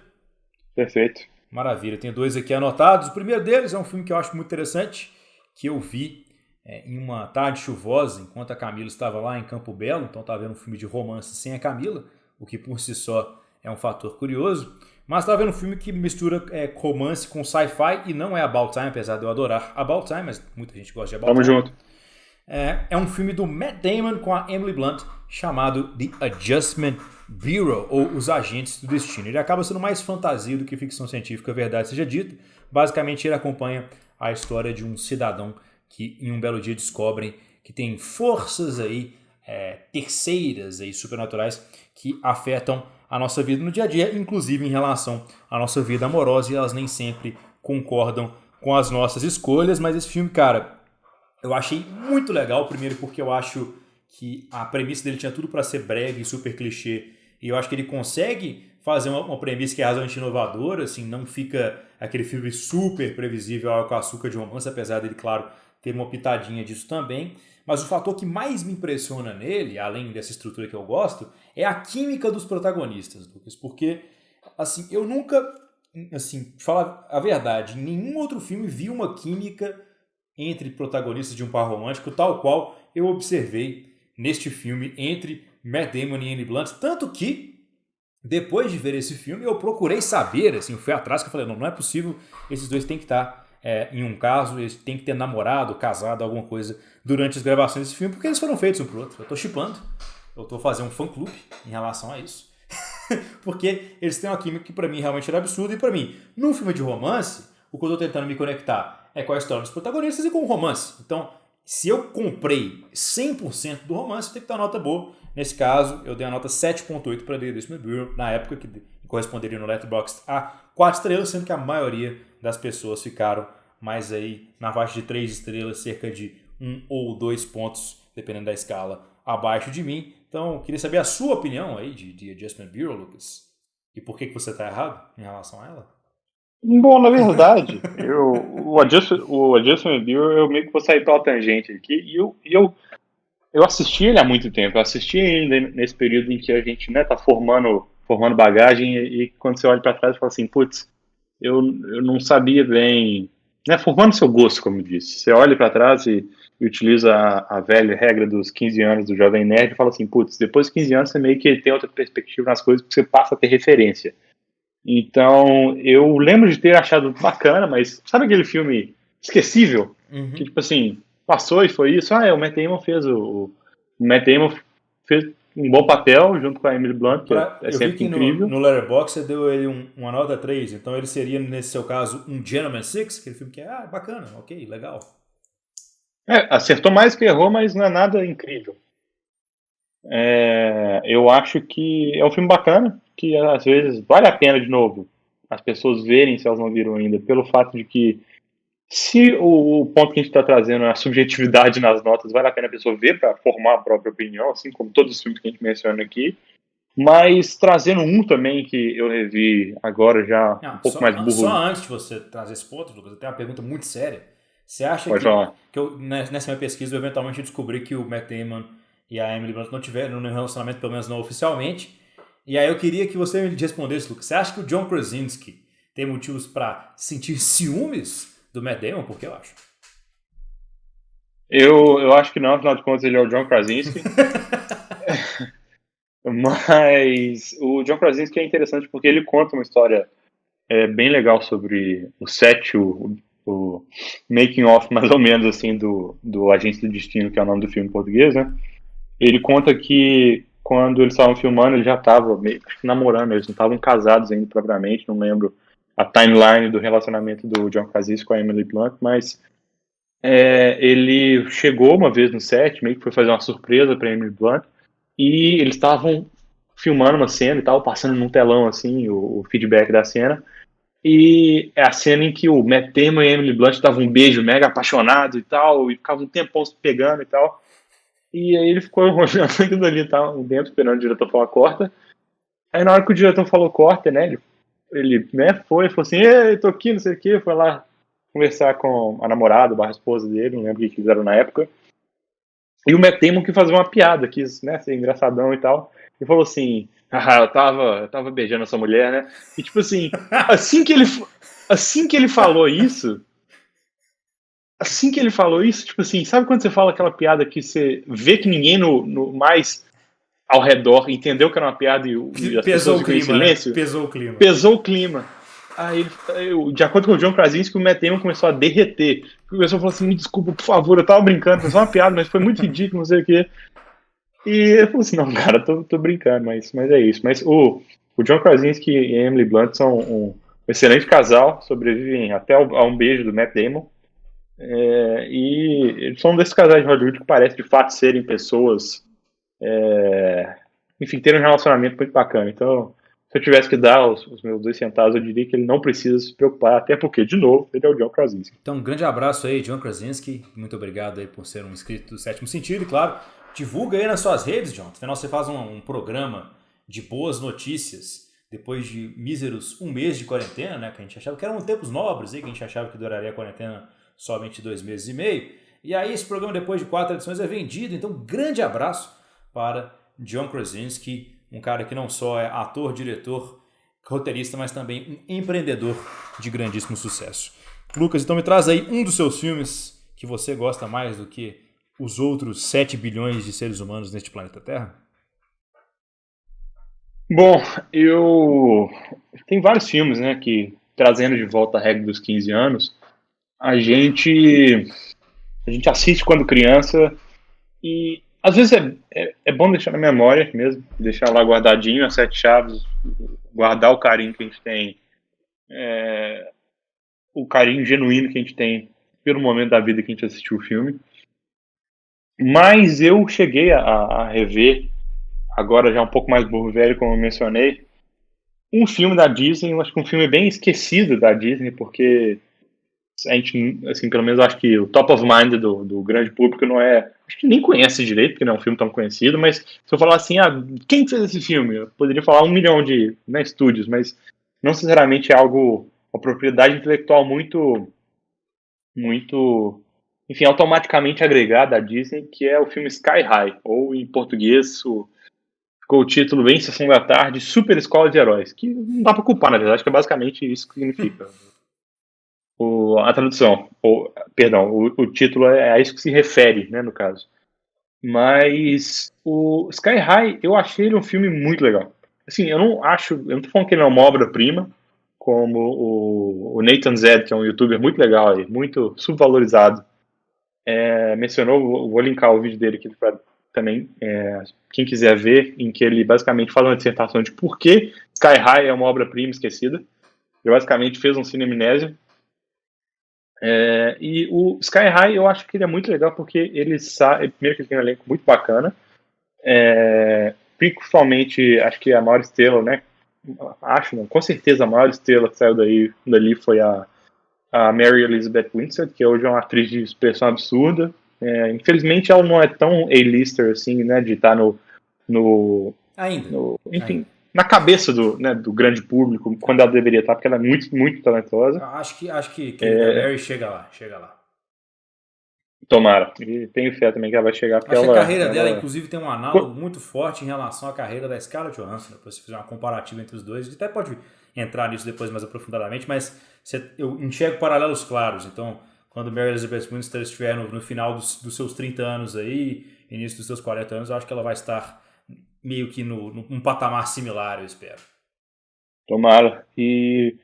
Perfeito. Maravilha, tenho 2 aqui anotados. O primeiro deles é um filme que eu acho muito interessante, que eu vi em uma tarde chuvosa, enquanto a Camila estava lá em Campo Belo, então estava vendo um filme de romance sem a Camila, o que por si só é um fator curioso, mas estava vendo um filme que mistura romance com sci-fi e não é About Time, apesar de eu adorar About Time, mas muita gente gosta de About Time. Tamo junto. É um filme do Matt Damon com a Emily Blunt chamado The Adjustment Bureau, ou Os Agentes do Destino. Ele acaba sendo mais fantasia do que ficção científica, a verdade seja dita. Basicamente, ele acompanha a história de um cidadão que em um belo dia descobrem que tem forças aí, terceiras aí, supernaturais que afetam a nossa vida no dia a dia, inclusive em relação à nossa vida amorosa, e elas nem sempre concordam com as nossas escolhas. Mas esse filme, cara, eu achei muito legal, primeiro porque eu acho que a premissa dele tinha tudo para ser brega e super clichê, e eu acho que ele consegue fazer uma premissa que é razoavelmente inovadora, assim, não fica aquele filme super previsível, água com açúcar de romance, apesar dele, claro, ter uma pitadinha disso também. Mas o fator que mais me impressiona nele, além dessa estrutura que eu gosto, é a química dos protagonistas, Lucas, porque, assim, eu nunca, assim, falar a verdade, em nenhum outro filme vi uma química entre protagonistas de um par romântico, tal qual eu observei neste filme entre Matt Damon e Emily Blunt, tanto que depois de ver esse filme eu procurei saber, assim, eu fui atrás, que eu falei, não é possível, esses dois têm que estar em um caso, eles têm que ter namorado, casado, alguma coisa durante as gravações desse filme, porque eles foram feitos um pro outro. Eu tô shippando, eu tô fazendo um fã-clube em relação a isso, porque eles têm uma química que pra mim realmente era absurda, e pra mim, num filme de romance, o que eu tô tentando me conectar é com a história dos protagonistas e com o romance. Então, se eu comprei 100% do romance, tem que dar uma nota boa. Nesse caso, eu dei a nota 7.8 para The Irishman Bureau, na época que corresponderia no Letterboxd a 4 estrelas, sendo que a maioria das pessoas ficaram mais aí na faixa de 3 estrelas, cerca de 1 ou 2 pontos, dependendo da escala, abaixo de mim. Então, queria saber a sua opinião aí de The Adjustment Bureau, Lucas. E por que você está errado em relação a ela? Bom, na verdade, o Adjustment Bureau, eu meio que vou sair pela tangente aqui, e eu assisti ele há muito tempo, eu assisti ainda nesse período em que a gente, né, tá formando bagagem, e quando você olha para trás e fala assim, putz, eu não sabia bem, né, formando seu gosto, como eu disse. Você olha para trás e utiliza a velha regra dos 15 anos do Jovem Nerd e fala assim, putz, depois de 15 anos você meio que tem outra perspectiva nas coisas, porque você passa a ter referência. Então, eu lembro de ter achado bacana, mas sabe aquele filme esquecível? Uhum. Que, tipo assim, passou e foi isso. O Matt Damon fez o Matt Damon fez um bom papel junto com a Emily Blunt, que é sempre incrível. No Letterboxd você deu ele uma nota 3, então ele seria, nesse seu caso, um Gentleman Six, aquele filme que é bacana, ok, legal. Acertou mais que errou, mas não é nada incrível. Eu acho que é um filme bacana, que às vezes vale a pena, de novo, as pessoas verem, se elas não viram ainda, pelo fato de que, se o ponto que a gente está trazendo é a subjetividade nas notas, vale a pena a pessoa ver para formar a própria opinião, assim como todos os filmes que a gente menciona aqui. Mas trazendo um também que eu revi agora já um pouco mais burro. Só antes de você trazer esse ponto, Lucas, eu tenho uma pergunta muito séria. Você acha que nessa minha pesquisa eu eventualmente descobri que o Matt Damon e a Emily Blunt não tiveram nenhum relacionamento, pelo menos não oficialmente? E aí eu queria que você me respondesse, Lucas. Você acha que o John Krasinski tem motivos para sentir ciúmes do Matt Damon? Por que eu acho? Eu acho que não, afinal de contas ele é o John Krasinski. Mas o John Krasinski é interessante porque ele conta uma história bem legal sobre o set, o making of, mais ou menos, assim, do Agente do Destino, que é o nome do filme em português, né? Ele conta que quando eles estavam filmando, ele já estava meio que namorando, eles não estavam casados ainda propriamente, não lembro a timeline do relacionamento do John Krasinski com a Emily Blunt, mas ele chegou uma vez no set, meio que foi fazer uma surpresa para Emily Blunt, e eles estavam filmando uma cena e tal, passando num telão assim o feedback da cena, e é a cena em que o Matt Damon e a Emily Blunt davam um beijo mega apaixonado e tal, e ficavam um tempão se pegando e tal. E aí ele ficou olhando aquilo ali, tá, um tempo esperando o diretor falar corta. Aí na hora que o diretor falou corta, né, ele falou assim, ei, tô aqui, não sei o que, foi lá conversar com a namorada, a esposa dele, não lembro o que fizeram na época. E o Matt Damon quis fazer uma piada, quis, né, ser engraçadão e tal. E falou assim, eu tava beijando essa mulher, né? E tipo assim, assim que ele falou isso, tipo assim, sabe quando você fala aquela piada que você vê que ninguém no mais ao redor entendeu que era uma piada e as pessoas ficam em silêncio? Né? Pesou o clima. Aí, de acordo com o John Krasinski, o Matt Damon começou a derreter. Começou a falar assim, me desculpa, por favor, eu tava brincando, foi só uma piada, mas foi muito ridículo, não sei o quê. E ele falou assim, não, cara, tô brincando, mas é isso. Mas o John Krasinski e a Emily Blunt são um excelente casal, sobrevivem até a um beijo do Matt Damon. E eles são um desses casais de Hollywood que parece de fato serem pessoas, enfim, terem um relacionamento muito bacana. Então, se eu tivesse que dar os meus 2 centavos, eu diria que ele não precisa se preocupar, até porque, de novo, ele é o John Krasinski. Então, um grande abraço aí, John Krasinski. Muito obrigado aí por ser um inscrito do Sétimo Sentido. E, claro, divulga aí nas suas redes, John. Afinal, você faz um programa de boas notícias depois de míseros 1 mês de quarentena, né? Que a gente achava que eram tempos nobres, aí, que a gente achava que duraria a quarentena somente 2 meses e meio. E aí esse programa, depois de 4 edições, é vendido. Então, um grande abraço para John Krasinski, um cara que não só é ator, diretor, roteirista, mas também um empreendedor de grandíssimo sucesso. Lucas, então me traz aí um dos seus filmes que você gosta mais do que os outros 7 bilhões de seres humanos neste planeta Terra. Bom, tem vários filmes, né, que, trazendo de volta a regra dos 15 anos, a gente assiste quando criança e às vezes é bom deixar na memória mesmo, deixar lá guardadinho as 7 chaves, guardar o carinho que a gente tem, o carinho genuíno que a gente tem pelo momento da vida que a gente assistiu o filme. Mas eu cheguei a rever, agora já um pouco mais burro velho, como eu mencionei, um filme da Disney, eu acho que um filme bem esquecido da Disney, porque a gente, assim, pelo menos acho que o top of mind do grande público não é... Acho que nem conhece direito, porque não é um filme tão conhecido, mas se eu falar assim, quem fez esse filme? Eu poderia falar 1 milhão de estúdios, mas não necessariamente é algo, uma propriedade intelectual muito, enfim, automaticamente agregada à Disney, que é o filme Sky High, ou em português, ficou o título bem Sessão da Tarde, Super Escola de Heróis, que não dá pra culpar, na verdade, que é basicamente isso que significa. A tradução, perdão, o título é a isso que se refere, né, no caso. Mas o Sky High, eu achei ele um filme muito legal. Assim, eu não tô falando que ele é uma obra-prima, como o Nathan Zed, que é um youtuber muito legal aí, muito subvalorizado, mencionou, vou linkar o vídeo dele aqui também, quem quiser ver, em que ele basicamente faz uma dissertação de por que Sky High é uma obra-prima esquecida. Ele basicamente fez um cinemnésio. E o Sky High eu acho que ele é muito legal porque ele primeiro que ele tem um elenco muito bacana, principalmente acho que a maior estrela, né? Com certeza a maior estrela que saiu dali foi a Mary Elizabeth Winstead, que hoje é uma atriz de expressão absurda. Infelizmente ela não é tão A-lister assim, né? De estar enfim, na cabeça do grande público, quando ela deveria estar, porque ela é muito, muito talentosa. Acho que a Mary chega lá. Tomara. E tenho fé também que ela vai chegar. Porque acho que a carreira dela, inclusive, tem um análogo muito forte em relação à carreira da Scarlett Johansson. Depois você fizer uma comparativa entre os dois, a gente até pode entrar nisso depois mais aprofundadamente, mas eu enxergo paralelos claros. Então, quando Mary Elizabeth Winstead estiver no final dos seus 30 anos aí, início dos seus 40 anos, eu acho que ela vai estar meio que num patamar similar, eu espero. Tomara. E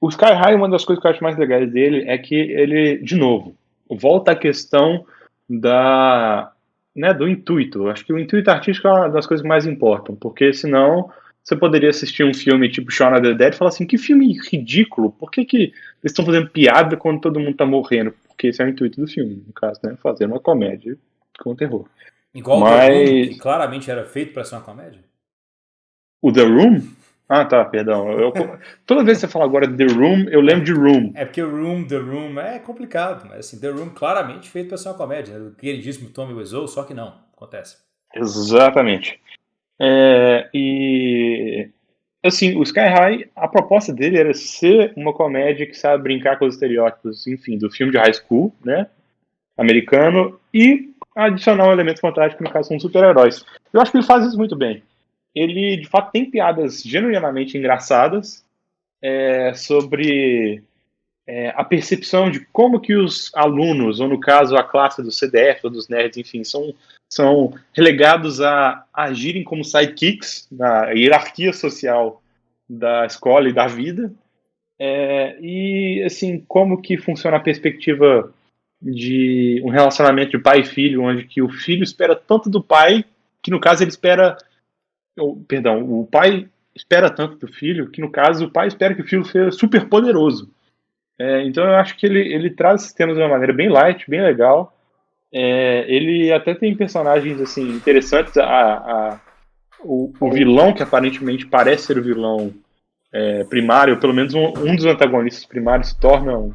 o Sky High, uma das coisas que eu acho mais legais dele é que ele, de novo, volta à questão do intuito. Eu acho que o intuito artístico é uma das coisas que mais importam, porque senão você poderia assistir um filme tipo Shaun of the Dead e falar assim, que filme ridículo, por que eles estão fazendo piada quando todo mundo tá morrendo? Porque esse é o intuito do filme, no caso, né? Fazer uma comédia com terror. Igual o The Room, que claramente era feito para ser uma comédia. O The Room? Ah, tá, perdão. Toda vez que você fala agora The Room, eu lembro de Room. É porque The Room é complicado, mas assim, The Room claramente feito para ser uma comédia. Né? O queridíssimo Tommy Wiseau, só que não, acontece. Exatamente. E assim, o Sky High, a proposta dele era ser uma comédia que sabe brincar com os estereótipos, enfim, do filme de high school, né, americano, e adicionar um elemento fantástico, no caso, são super-heróis. Eu acho que ele faz isso muito bem. Ele, de fato, tem piadas genuinamente engraçadas sobre a percepção de como que os alunos, ou no caso a classe do CDF, ou dos nerds, enfim, são relegados a agirem como sidekicks na hierarquia social da escola e da vida. E, assim, como que funciona a perspectiva de um relacionamento de pai e filho, onde que o filho espera tanto do pai, que no caso ele espera... o pai espera tanto do filho, que no caso o pai espera que o filho seja super poderoso. Então eu acho que ele traz esses temas de uma maneira bem light, bem legal. Ele até tem personagens assim, interessantes. O vilão, que aparentemente parece ser o vilão primário, pelo menos um dos antagonistas primários, se torna um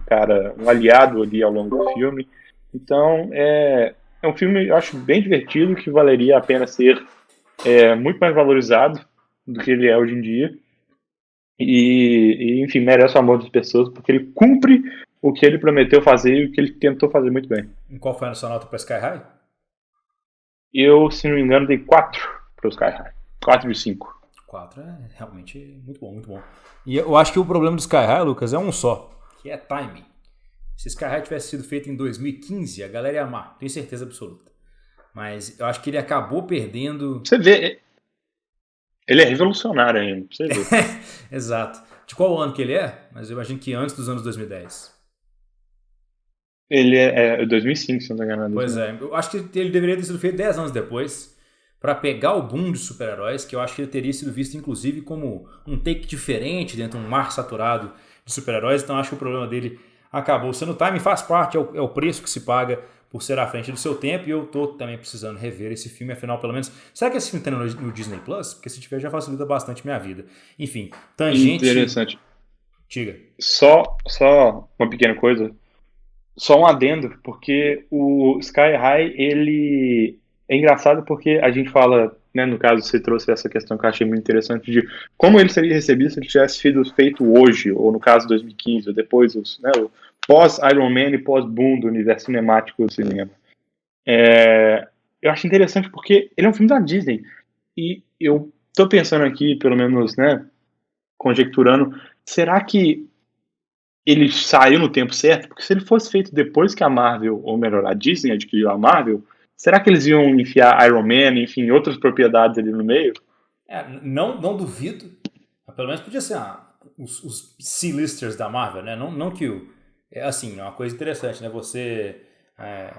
aliado ali ao longo do filme. Então é um filme, eu acho, bem divertido, que valeria a pena ser muito mais valorizado do que ele é hoje em dia. E enfim, merece o amor das pessoas, porque ele cumpre o que ele prometeu fazer e o que ele tentou fazer muito bem. E qual foi a sua nota para Sky High? Eu, se não me engano, dei 4 para o Sky High. 4 de 5. 4 é realmente muito bom, muito bom. E eu acho que o problema do Sky High, Lucas, é um só, que é timing. Se Sky High tivesse sido feito em 2015, a galera ia amar, tenho certeza absoluta. Mas eu acho que ele acabou perdendo... Você vê, ele é revolucionário ainda, pra você ver. Exato. De qual ano que ele é? Mas eu imagino que antes dos anos 2010. Ele é 2005, se não me engano. Pois é, eu acho que ele deveria ter sido feito 10 anos depois, para pegar o boom de super-heróis, que eu acho que ele teria sido visto inclusive como um take diferente dentro de um mar saturado de super-heróis. Então acho que o problema dele acabou sendo time, faz parte, é o preço que se paga por ser à frente do seu tempo, e eu tô também precisando rever esse filme, afinal, pelo menos... Será que esse filme tá no Disney Plus? Porque se tiver, já facilita bastante minha vida. Enfim, tangente... Interessante. Diga. Só uma pequena coisa. Só um adendo, porque o Sky High, ele é engraçado porque a gente fala, né, no caso você trouxe essa questão que eu achei muito interessante de como ele seria recebido se ele tivesse sido feito hoje, ou no caso 2015, ou depois, né, o pós-Iron Man e pós-boom do universo cinemático do cinema. Eu acho interessante porque ele é um filme da Disney, e eu tô pensando aqui, pelo menos, né, conjecturando, será que ele saiu no tempo certo? Porque se ele fosse feito depois que a Marvel, ou melhor, a Disney adquiriu a Marvel, será que eles iam enfiar Iron Man, enfim, outras propriedades ali no meio? Não duvido. Pelo menos podia ser os C-listers da Marvel, né? Não que o... É assim, é uma coisa interessante, né? Você,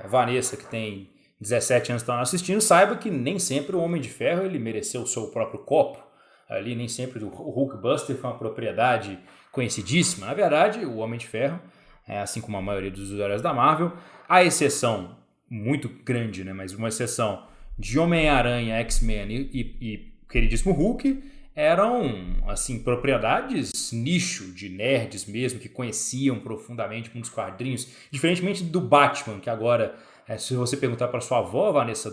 Vanessa, que tem 17 anos e está assistindo, saiba que nem sempre o Homem de Ferro ele mereceu o seu próprio copo. Ali nem sempre o Hulkbuster foi uma propriedade conhecidíssima. Na verdade, o Homem de Ferro, assim como a maioria dos usuários da Marvel, a exceção muito grande, né, mas uma exceção de Homem-Aranha, X-Men e queridíssimo Hulk, eram assim propriedades nicho de nerds mesmo, que conheciam profundamente muitos quadrinhos, diferentemente do Batman, que agora, se você perguntar para sua avó, Vanessa,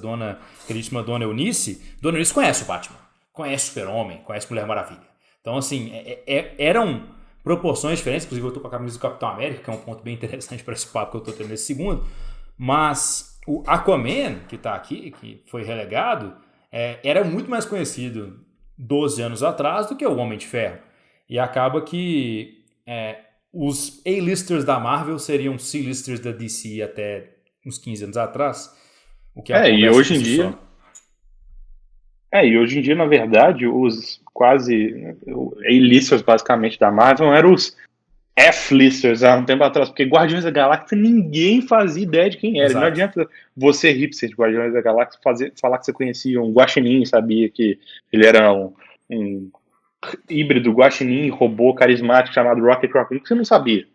queridíssima Dona Eunice conhece o Batman, conhece o Super-Homem, conhece Mulher Maravilha. Então, assim, eram proporções diferentes. Inclusive, eu estou com a camisa do Capitão América, que é um ponto bem interessante para esse papo que eu estou tendo nesse segundo. Mas o Aquaman, que está aqui, que foi relegado, era muito mais conhecido 12 anos atrás do que o Homem de Ferro. E acaba que os A-listers da Marvel seriam C-listers da DC até uns 15 anos atrás. O que e hoje em dia... E hoje em dia, na verdade, os quase A-listers, basicamente, da Marvel eram os F-listers há um tempo atrás, porque Guardiões da Galáxia ninguém fazia ideia de quem era. Exato. Não adianta você, hipster de Guardiões da Galáxia, falar que você conhecia um Guaxinim, sabia que ele era um híbrido guaxinim, robô carismático chamado Rocket Raccoon, que você não sabia.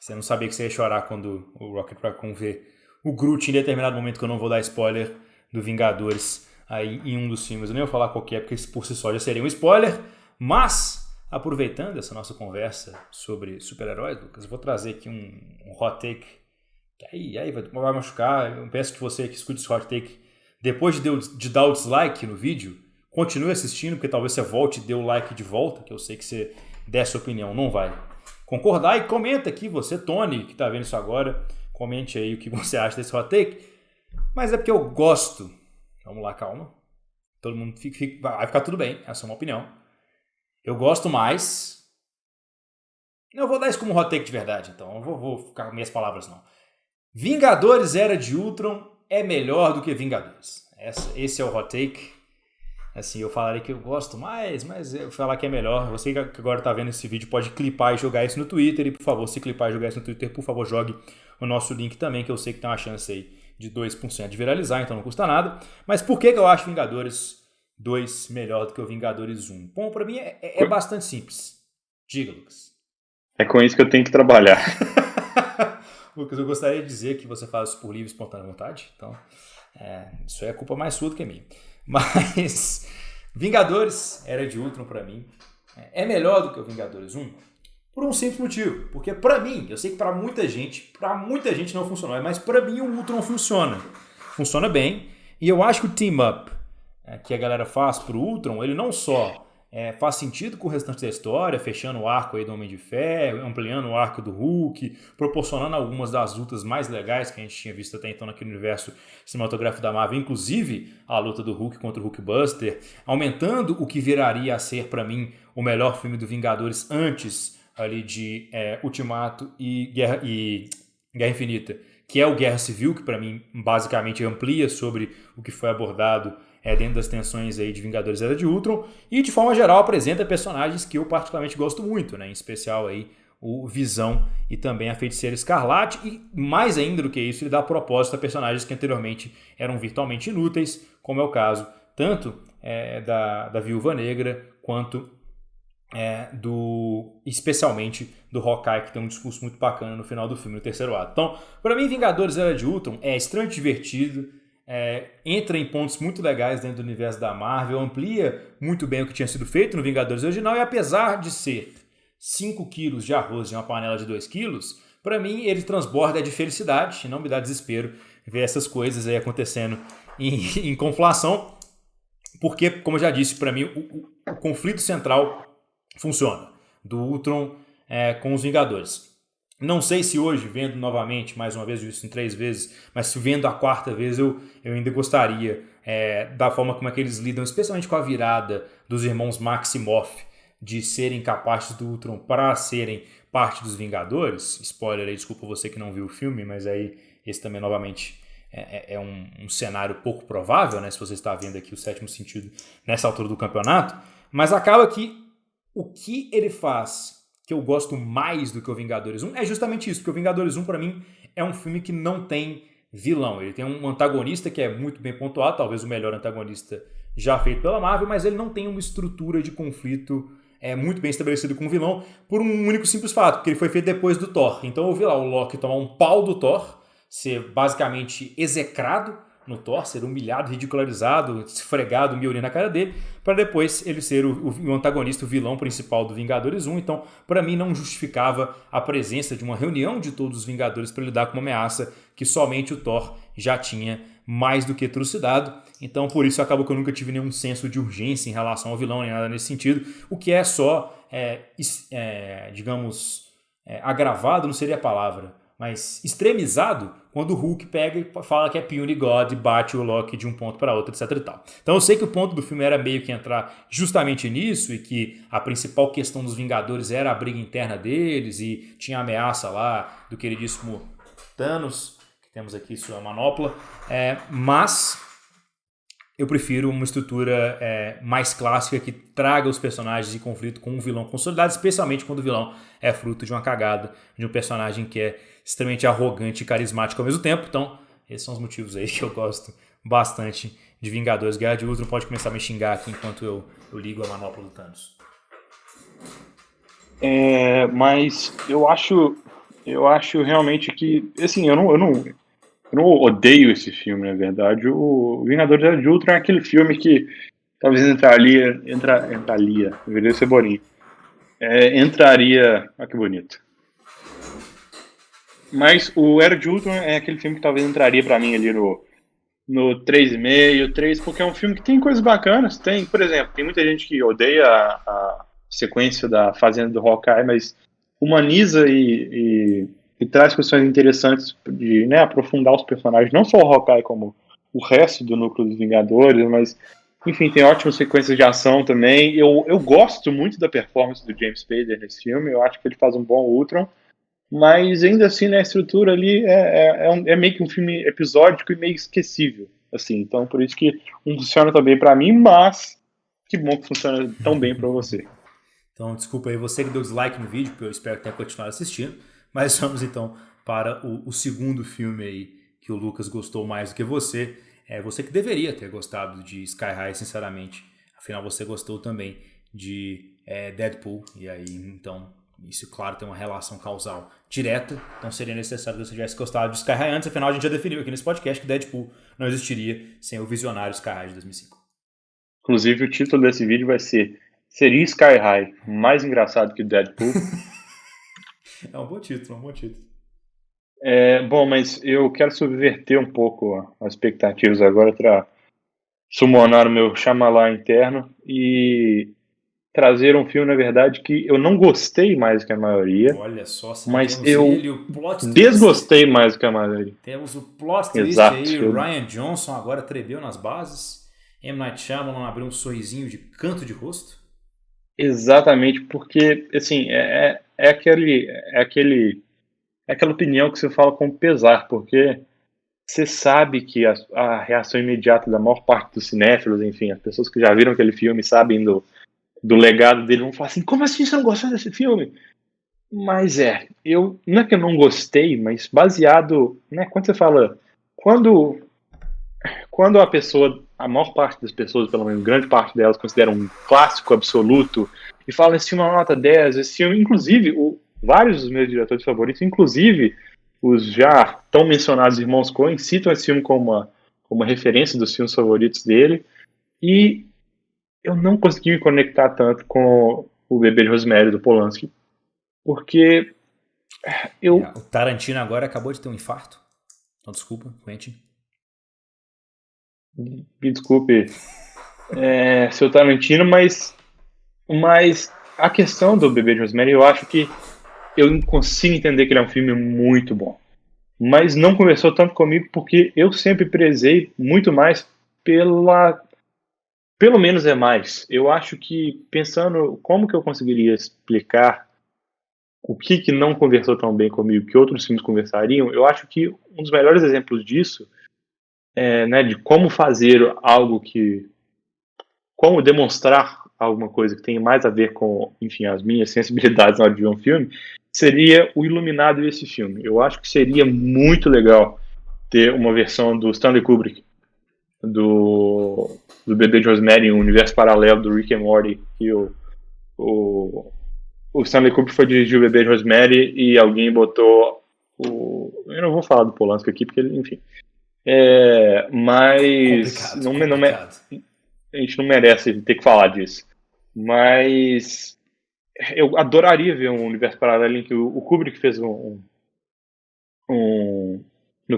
Você não sabia que você ia chorar quando o Rocket Raccoon vê o Groot em determinado momento, que eu não vou dar spoiler, do Vingadores aí em um dos filmes. Eu nem vou falar qual que é, porque por si só já seria um spoiler. Mas, aproveitando essa nossa conversa sobre super-heróis, Lucas, eu vou trazer aqui um hot take, que aí vai machucar. Eu peço que você que escute esse hot take, depois de dar o dislike no vídeo, continue assistindo, porque talvez você volte e dê o like de volta, que eu sei que você dessa opinião não vai concordar. E comenta aqui, você, Tony, que está vendo isso agora, comente aí o que você acha desse hot take. Mas é porque eu gosto. Vamos lá, calma. Todo mundo vai ficar tudo bem, essa é uma opinião. Eu gosto mais... Eu vou dar isso como hot take de verdade, então. Eu vou ficar com minhas palavras, não. Vingadores Era de Ultron é melhor do que Vingadores. Esse é o hot take. Assim, eu falaria que eu gosto mais, mas eu falar que é melhor. Você que agora está vendo esse vídeo pode clipar e jogar isso no Twitter. E, por favor, se clipar e jogar isso no Twitter, por favor, jogue o nosso link também, que eu sei que tem uma chance aí de 2% de viralizar, então não custa nada. Mas por que eu acho Vingadores 2 melhor do que o Vingadores 1? Bom, pra mim é bastante simples. Diga, Lucas. É com isso que eu tenho que trabalhar. Lucas, eu gostaria de dizer que você faz isso por livre e espontânea vontade. Então, isso é culpa mais sua do que minha. Mas Vingadores Era de Ultron, pra mim, é melhor do que o Vingadores 1 por um simples motivo. Porque pra mim, eu sei que pra muita gente não funcionou, mas pra mim o Ultron funciona. Funciona bem. E eu acho que o team-up que a galera faz pro Ultron, ele não só faz sentido com o restante da história, fechando o arco aí do Homem de Ferro, ampliando o arco do Hulk, proporcionando algumas das lutas mais legais que a gente tinha visto até então naquele universo cinematográfico da Marvel, inclusive a luta do Hulk contra o Hulkbuster, aumentando o que viraria a ser, pra mim, o melhor filme do Vingadores antes ali de Ultimato e Guerra Infinita, que é o Guerra Civil, que pra mim basicamente amplia sobre o que foi abordado dentro das tensões aí de Vingadores Era de Ultron, e de forma geral apresenta personagens que eu particularmente gosto muito, né? Em especial aí o Visão e também a Feiticeira Escarlate, e mais ainda do que isso, ele dá propósito a personagens que anteriormente eram virtualmente inúteis, como é o caso tanto da Viúva Negra quanto especialmente do Hawkeye, que tem um discurso muito bacana no final do filme, no terceiro ato. Então, para mim, Vingadores Era de Ultron é extremamente divertido, entra em pontos muito legais dentro do universo da Marvel, amplia muito bem o que tinha sido feito no Vingadores original, e apesar de ser 5 quilos de arroz em uma panela de 2 quilos, para mim ele transborda de felicidade, e não me dá desespero ver essas coisas aí acontecendo em conflação, porque, como eu já disse, para mim o conflito central funciona, do Ultron com os Vingadores. Não sei se hoje, vendo novamente, mais uma vez, isso em 3 vezes, mas se vendo a 4ª vez, eu ainda gostaria da forma como é que eles lidam, especialmente com a virada dos irmãos Maximoff, de serem capazes do Ultron para serem parte dos Vingadores. Spoiler aí, desculpa você que não viu o filme, mas aí esse também, novamente, é um cenário pouco provável, né, se você está vendo aqui o Sétimo Sentido nessa altura do campeonato. Mas acaba que o que ele faz, que eu gosto mais do que o Vingadores 1, é justamente isso, porque o Vingadores 1, para mim, é um filme que não tem vilão. Ele tem um antagonista que é muito bem pontuado, talvez o melhor antagonista já feito pela Marvel, mas ele não tem uma estrutura de conflito muito bem estabelecido com o vilão, por um único simples fato, porque ele foi feito depois do Thor. Então eu vi lá o Loki tomar um pau do Thor, ser basicamente execrado no Thor, ser humilhado, ridicularizado, esfregado, Mjolnir na cara dele, para depois ele ser o antagonista, o vilão principal do Vingadores 1. Então, para mim, não justificava a presença de uma reunião de todos os Vingadores para lidar com uma ameaça que somente o Thor já tinha mais do que trucidado. Então, por isso, acabou que eu nunca tive nenhum senso de urgência em relação ao vilão, nem nada nesse sentido, o que é só, digamos, agravado, não seria a palavra, mas extremizado quando o Hulk pega e fala que é Puny God e bate o Loki de um ponto para outro, etc e tal. Então eu sei que o ponto do filme era meio que entrar justamente nisso, e que a principal questão dos Vingadores era a briga interna deles, e tinha a ameaça lá do queridíssimo Thanos, que temos aqui sua manopla, mas eu prefiro uma estrutura mais clássica, que traga os personagens em conflito com um vilão consolidado, especialmente quando o vilão é fruto de uma cagada de um personagem que é extremamente arrogante e carismático ao mesmo tempo. Então, esses são os motivos aí que eu gosto bastante de Vingadores Guerra de Ultron. Pode começar a me xingar aqui enquanto eu ligo a manopla do Thanos. Mas eu acho realmente que, assim, eu não odeio esse filme, na verdade. O Vingadores Era de Ultron é aquele filme que talvez entraria, deveria ser Borinho. Entraria, olha que bonito. Mas o Era de Ultron é aquele filme que talvez entraria pra mim ali no 3,5, 3, porque é um filme que tem coisas bacanas. Tem, por exemplo, tem muita gente que odeia a sequência da Fazenda do Hawkeye, mas humaniza e traz questões interessantes de, né, aprofundar os personagens, não só o Hawkeye, como o resto do núcleo dos Vingadores, mas, enfim, tem ótimas sequências de ação também. Eu gosto muito da performance do James Spader nesse filme, eu acho que ele faz um bom Ultron, mas ainda assim, né, a estrutura ali é meio que um filme episódico e meio esquecível, assim. Então, por isso que não funciona tão bem pra mim, mas que bom que funciona tão bem pra você. Então, desculpa aí você que deu dislike no vídeo, porque eu espero que tenha continuado assistindo. Mas vamos então para o segundo filme aí que o Lucas gostou mais do que você. Você que deveria ter gostado de Sky High, sinceramente. Afinal, você gostou também de Deadpool. E aí, então, isso, claro, tem uma relação causal direta. Então seria necessário que você tivesse gostado de Sky High antes. Afinal, a gente já definiu aqui nesse podcast que Deadpool não existiria sem o visionário Sky High de 2005. Inclusive, o título desse vídeo vai ser: seria Sky High mais engraçado que Deadpool? É um bom título, Bom, mas eu quero subverter um pouco as expectativas agora para summonar o meu Shyamalan interno e trazer um filme, na verdade, que eu não gostei mais que a maioria. Olha só, mas eu desgostei mais que a maioria. Temos o plot twist. Exato, aí, o Ryan Johnson agora tremeu nas bases. M. Night Shyamalan abriu um sorrisinho de canto de rosto. Exatamente, porque, assim, aquela opinião que você fala com pesar, porque você sabe que a reação imediata da maior parte dos cinéfilos, enfim, as pessoas que já viram aquele filme sabem do legado dele, vão falar assim: como assim você não gostou desse filme? Mas não é que eu não gostei, mas baseado, né, quando você fala, quando a maior parte das pessoas, pelo menos grande parte delas, consideram um clássico absoluto e falam esse filme é uma nota 10, esse filme, inclusive, vários dos meus diretores favoritos, inclusive os já tão mencionados irmãos Coen, citam esse filme como uma referência dos filmes favoritos dele, e eu não consegui me conectar tanto com o Bebê de Rosemary do Polanski, porque O Tarantino agora acabou de ter um infarto. Então, desculpa, Quentin. Me desculpe, seu Tarantino, mas a questão do Bebê de Rosemary, eu acho que eu consigo entender que ele é um filme muito bom. Mas não conversou tanto comigo porque eu sempre prezei muito mais pelo menos é mais. Eu acho que, pensando como que eu conseguiria explicar o que não conversou tão bem comigo que outros filmes conversariam, eu acho que um dos melhores exemplos disso né, de como fazer algo como demonstrar alguma coisa que tem mais a ver com, enfim, as minhas sensibilidades na hora de ver um filme, seria o Iluminado e esse filme. Eu acho que seria muito legal ter uma versão do Stanley Kubrick, do Bebê de Rosemary, um universo paralelo do Rick and Morty, que o Stanley Kubrick foi dirigir o Bebê de Rosemary e alguém botou eu não vou falar do Polanski aqui, porque ele, enfim. Mas complicado. a gente não merece ter que falar disso. Mas eu adoraria ver um universo paralelo em que o Kubrick fez no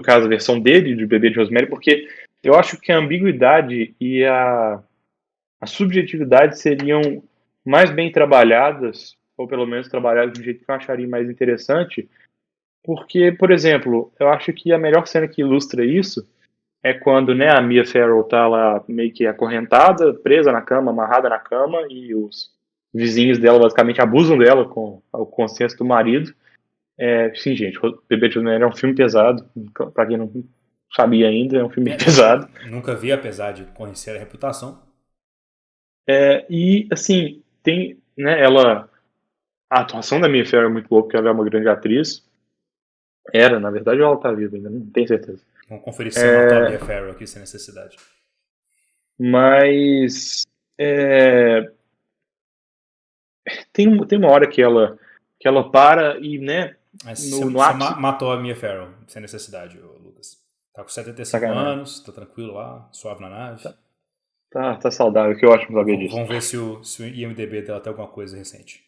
caso, a versão dele de Bebê de Rosemary, porque eu acho que a ambiguidade e a subjetividade seriam mais bem trabalhadas, ou pelo menos trabalhadas de um jeito que eu acharia mais interessante, porque, por exemplo, eu acho que a melhor cena que ilustra isso é quando, né, a Mia Farrow tá lá meio que acorrentada, presa na cama, amarrada na cama, e os vizinhos dela basicamente abusam dela com o consenso do marido. Sim, gente, o Bebê de Rosemary é um filme pesado, pra quem não sabia ainda, é um filme pesado. Nunca vi, apesar de conhecer a reputação. E, assim, tem, né, a atuação da Mia Farrow é muito boa, porque ela é uma grande atriz. Na verdade, ela tá viva ainda, não tenho certeza. Vamos conferir se matou a Mia Farrow aqui sem necessidade. Mas tem uma hora que ela para e, né, no ápice... matou a Mia Farrow sem necessidade, Lucas. Tá com 75 anos, tá tranquilo lá, suave na nave. Tá saudável, que ótimo saber disso. Vamos ver se o IMDB dela tem alguma coisa recente.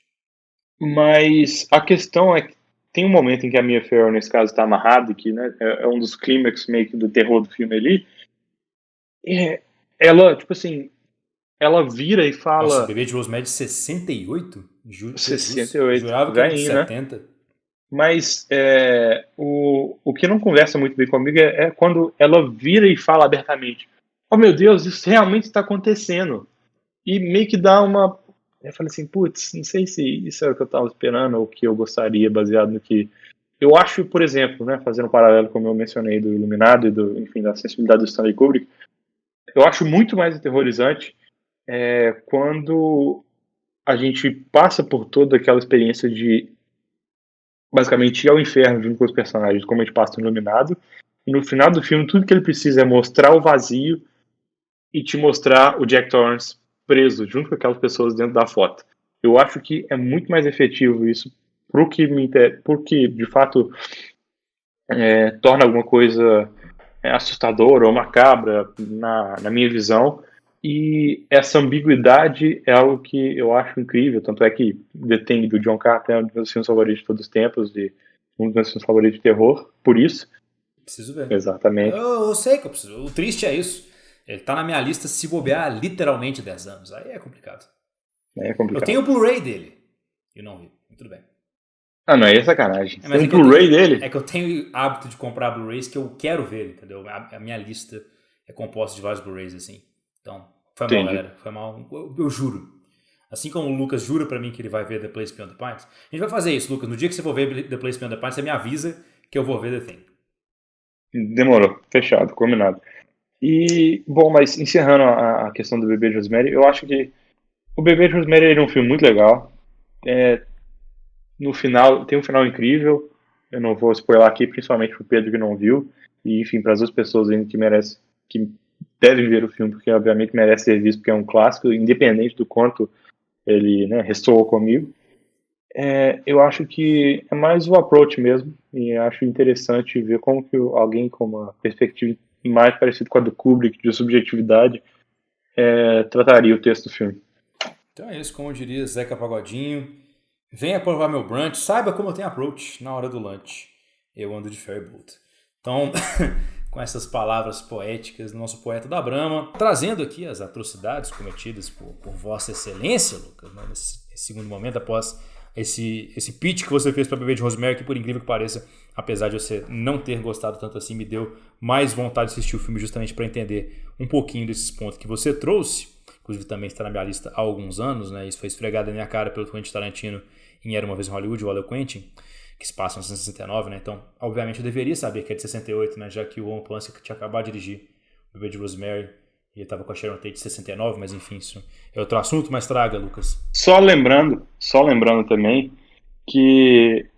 Mas a questão é que tem um momento em que a Mia Farrow, nesse caso, está amarrada, que, né, é um dos clímax meio que do terror do filme ali. Ela, tipo assim, ela vira e fala... Nossa, Bebê de Rosemary de 68? 68. Jurava que era de 70. Né? Mas o que não conversa muito bem comigo é quando ela vira e fala abertamente: oh meu Deus, isso realmente está acontecendo. E meio que dá uma... Eu falei assim, putz, não sei se isso é o que eu estava esperando ou o que eu gostaria, baseado no que... Eu acho, por exemplo, né, fazendo um paralelo, como eu mencionei, do Iluminado e enfim, da sensibilidade do Stanley Kubrick, eu acho muito mais aterrorizante quando a gente passa por toda aquela experiência de basicamente ir ao inferno junto com os personagens, como a gente passa no Iluminado, e no final do filme tudo que ele precisa é mostrar o vazio e te mostrar o Jack Torrance preso junto com aquelas pessoas dentro da foto. Eu acho que é muito mais efetivo isso porque de fato torna alguma coisa assustadora ou macabra na minha visão, e essa ambiguidade é algo que eu acho incrível, tanto é que The Thing do John Carpenter é um dos meus filmes favoritos de todos os tempos, um dos meus filmes favoritos de terror, por isso. Preciso ver. Exatamente. Eu sei que eu preciso. O triste é isso. Ele tá na minha lista se bobear literalmente 10 anos. Aí é complicado. Eu tenho o Blu-ray dele. Eu não vi. Tudo bem. Ah, não, é sacanagem. Tem um Blu-ray dele? É que eu tenho o hábito de comprar Blu-rays que eu quero ver, entendeu? A minha lista é composta de vários Blu-rays, assim. Então, foi mal, galera. Foi mal. Eu juro. Assim como o Lucas jura pra mim que ele vai ver The Place Beyond the Pines, a gente vai fazer isso, Lucas. No dia que você for ver The Place Beyond the Pines, você me avisa que eu vou ver The Thing. Demorou. Fechado. Combinado. E, bom, mas encerrando a questão do Bebê de Rosemary, eu acho que o Bebê de Rosemary é um filme muito legal. No final, tem um final incrível. Eu não vou spoiler aqui, principalmente pro Pedro que não viu. E, enfim, para as outras pessoas ainda que devem ver o filme, porque obviamente merece ser visto, porque é um clássico, independente do quanto ele, né, ressoou comigo. Eu acho que é mais o approach mesmo, e acho interessante ver como que alguém com uma perspectiva mais parecida com a do Kubrick, de subjetividade, trataria o texto do filme. Então é isso, como diria Zeca Pagodinho. Venha provar meu brunch, saiba como eu tenho approach na hora do lunch. Eu ando de ferryboat. Então, com essas palavras poéticas do nosso poeta da Brahma, trazendo aqui as atrocidades cometidas por Vossa Excelência, Lucas, né, nesse segundo momento, após esse pitch que você fez para Bebê de Rosemary, que por incrível que pareça, apesar de você não ter gostado tanto assim, me deu mais vontade de assistir o filme justamente para entender um pouquinho desses pontos que você trouxe. Inclusive também está na minha lista há alguns anos, né? Isso foi esfregado na minha cara pelo Quentin Tarantino em Era Uma Vez em Hollywood, o Olha o Quentin, que se passa em 1969, né? Então, obviamente, eu deveria saber que é de 68, né? Já que o Roman Polanski tinha acabado de dirigir o Bebê de Rosemary e ele estava com a Sharon Tate de 69, mas enfim, isso é outro assunto, mas traga, Lucas. Só lembrando também que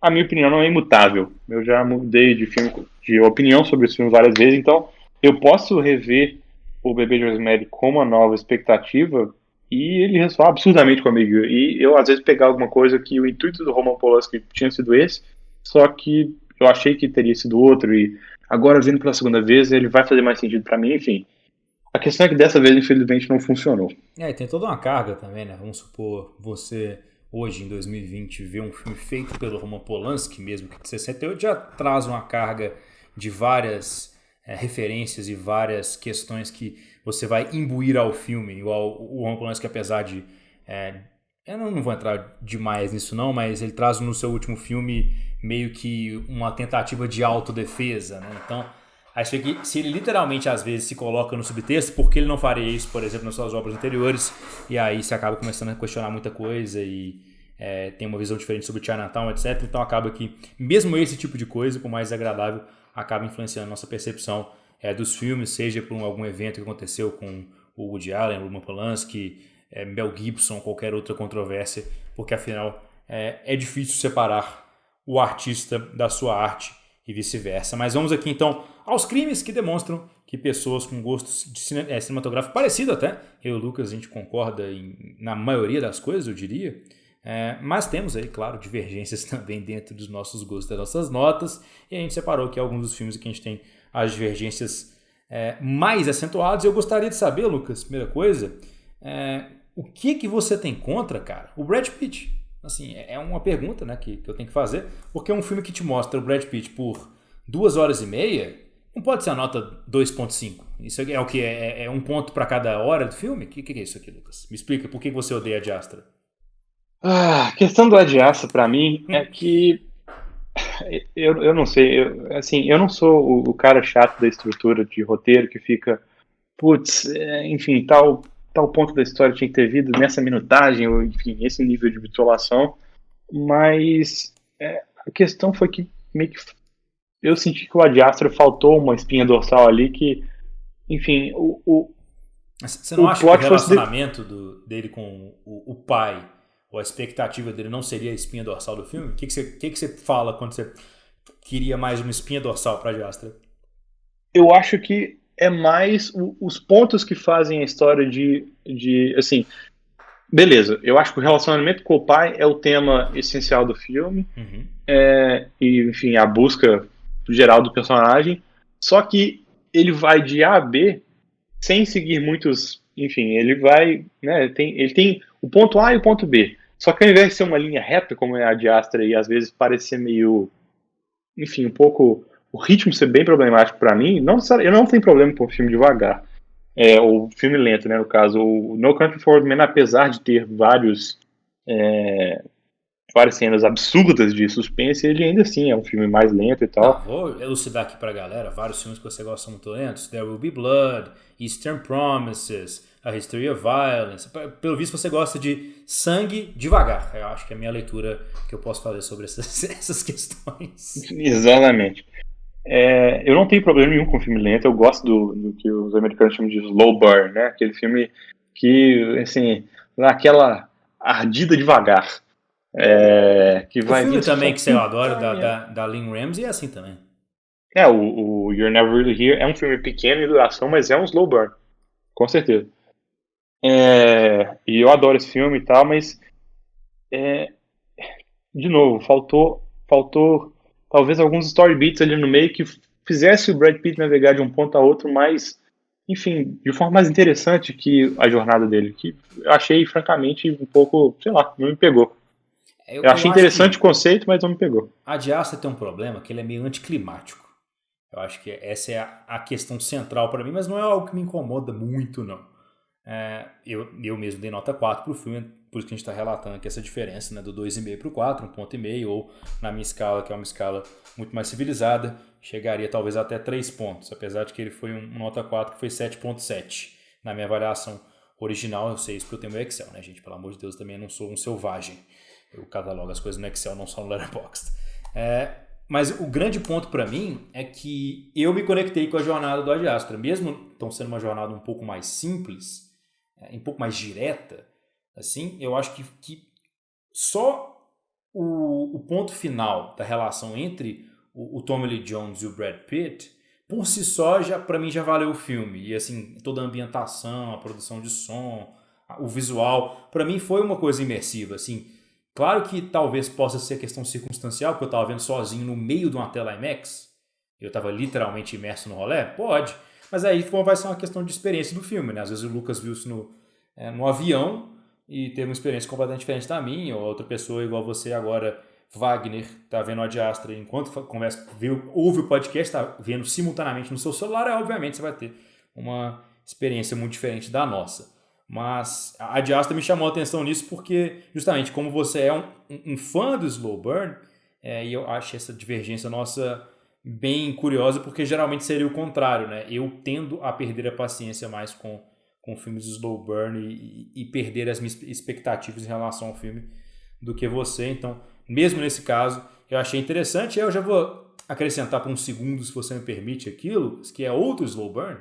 a minha opinião não é imutável. Eu já mudei de opinião sobre esse filme várias vezes, então eu posso rever o Bebê de Rosemary com uma nova expectativa e ele ressoar absurdamente comigo. E eu, às vezes, pegar alguma coisa que o intuito do Roman Polanski tinha sido esse, só que eu achei que teria sido outro, e agora, vendo pela segunda vez, ele vai fazer mais sentido pra mim, enfim. A questão é que dessa vez, infelizmente, não funcionou. E tem toda uma carga também, né? Vamos supor, você, hoje, em 2020, vê um filme feito pelo Roman Polanski, mesmo que de 68, já traz uma carga de várias referências e várias questões que você vai imbuir ao filme. Igual o Roman Polanski, apesar de... eu não vou entrar demais nisso não, mas ele traz no seu último filme meio que uma tentativa de autodefesa, né? Então, acho que se ele literalmente às vezes se coloca no subtexto, por que ele não faria isso, por exemplo, nas suas obras anteriores? E aí você acaba começando a questionar muita coisa e tem uma visão diferente sobre Chinatown, etc. Então acaba que mesmo esse tipo de coisa, por mais desagradável, acaba influenciando a nossa percepção dos filmes, seja por algum evento que aconteceu com o Woody Allen, o Roman Polanski, Mel Gibson, qualquer outra controvérsia, porque afinal é difícil separar o artista da sua arte e vice-versa. Mas vamos aqui então aos crimes que demonstram que pessoas com gostos cinematográficos parecidos até, eu e o Lucas, a gente concorda na maioria das coisas, eu diria, mas temos aí, claro, divergências também dentro dos nossos gostos, das nossas notas, e a gente separou aqui alguns dos filmes que a gente tem as divergências mais acentuadas. Eu gostaria de saber, Lucas, primeira coisa, o que você tem contra, cara, o Brad Pitt? Assim, é uma pergunta, né, que eu tenho que fazer, porque é um filme que te mostra o Brad Pitt por 2h30, não pode ser a nota 2.5. Isso é o que? É um ponto para cada hora do filme? O que é isso aqui, Lucas? Me explica, por que você odeia Ad Astra? A questão do Ad Astra, pra mim, é que eu não sei, eu não sou o cara chato da estrutura de roteiro que fica, putz, enfim, tal ponto da história tinha que ter vindo nessa minutagem, ou enfim, esse nível de bitolação, mas a questão foi que meio que eu senti que o Ad Astra faltou uma espinha dorsal ali que, enfim, Você não acha que o relacionamento dele com o pai, ou a expectativa dele, não seria a espinha dorsal do filme? O que você fala quando você queria mais uma espinha dorsal para Ad Astra? Eu acho que é mais os pontos que fazem a história de assim, beleza, eu acho que o relacionamento com o pai é o tema essencial do filme, e enfim, a busca geral do personagem, só que ele vai de A a B sem seguir muitos, enfim, ele vai, né, ele tem o ponto A e o ponto B, só que ao invés de ser uma linha reta, como é a de Astra, e às vezes parece ser meio, enfim, um pouco, o ritmo ser bem problemático pra mim, eu não tenho problema com o filme devagar, o filme lento, né, no caso, o No Country for Old Men, apesar de ter várias cenas absurdas de suspense, ele ainda assim é um filme mais lento e tal. Vou elucidar aqui pra galera vários filmes que você gosta muito lentos: There Will Be Blood, Eastern Promises, A History of Violence. Pelo visto você gosta de sangue devagar. Eu acho que é a minha leitura que eu posso fazer sobre essas questões. Exatamente. Eu não tenho problema nenhum com filme lento, eu gosto do que os americanos chamam de slow burn, né? Aquele filme que, assim, dá aquela ardida devagar. Que vai o filme também que eu adoro, da Lynn Ramsey, é assim também. O You're Never Really Here é um filme pequeno em duração, mas é um slow burn. Com certeza. E eu adoro esse filme e tal, mas de novo, faltou talvez alguns story beats ali no meio que fizesse o Brad Pitt navegar de um ponto a outro mais, enfim, de forma mais interessante que a jornada dele, que eu achei, francamente, um pouco, sei lá, não me pegou. Eu achei interessante o conceito, mas não me pegou. A Ad Astra tem um problema que ele é meio anticlimático. Eu acho que essa é a questão central para mim, mas não é algo que me incomoda muito, não. Eu mesmo dei nota 4 pro filme, por isso que a gente está relatando aqui essa diferença, né, do 2,5 para o 4, 1,5, ou na minha escala, que é uma escala muito mais civilizada, chegaria talvez até 3 pontos, apesar de que ele foi um nota 4 que foi 7,7 na minha avaliação original. Eu sei isso porque eu tenho meu Excel, né, gente? Pelo amor de Deus, também eu não sou um selvagem. Eu catalogo as coisas no Excel, não só no Letterboxd. Mas o grande ponto para mim é que eu me conectei com a jornada do Ad Astra, mesmo então sendo uma jornada um pouco mais simples, um pouco mais direta, assim, eu acho que só o ponto final da relação entre o Tommy Lee Jones e o Brad Pitt, por si só, para mim já valeu o filme. E assim, toda a ambientação, a produção de som, o visual, para mim foi uma coisa imersiva, assim. Claro que talvez possa ser questão circunstancial, porque eu estava vendo sozinho no meio de uma tela IMAX, eu estava literalmente imerso no rolê, pode, mas aí vai ser uma questão de experiência do filme, né? Às vezes o Lucas viu isso no avião e teve uma experiência completamente diferente da minha, ou outra pessoa igual você agora, Wagner, tá vendo o Ad Astra enquanto conversa, ouve o podcast, tá vendo simultaneamente no seu celular, obviamente você vai ter uma experiência muito diferente da nossa. Mas a Ad Astra me chamou a atenção nisso porque, justamente, como você é um fã do slow burn, e eu acho essa divergência nossa bem curiosa, porque geralmente seria o contrário, né? Eu tendo a perder a paciência mais com filmes de slow burn e perder as minhas expectativas em relação ao filme do que você. Então, mesmo nesse caso, eu achei interessante. Eu já vou acrescentar por um segundo, se você me permite, aquilo, que é outro slow burn,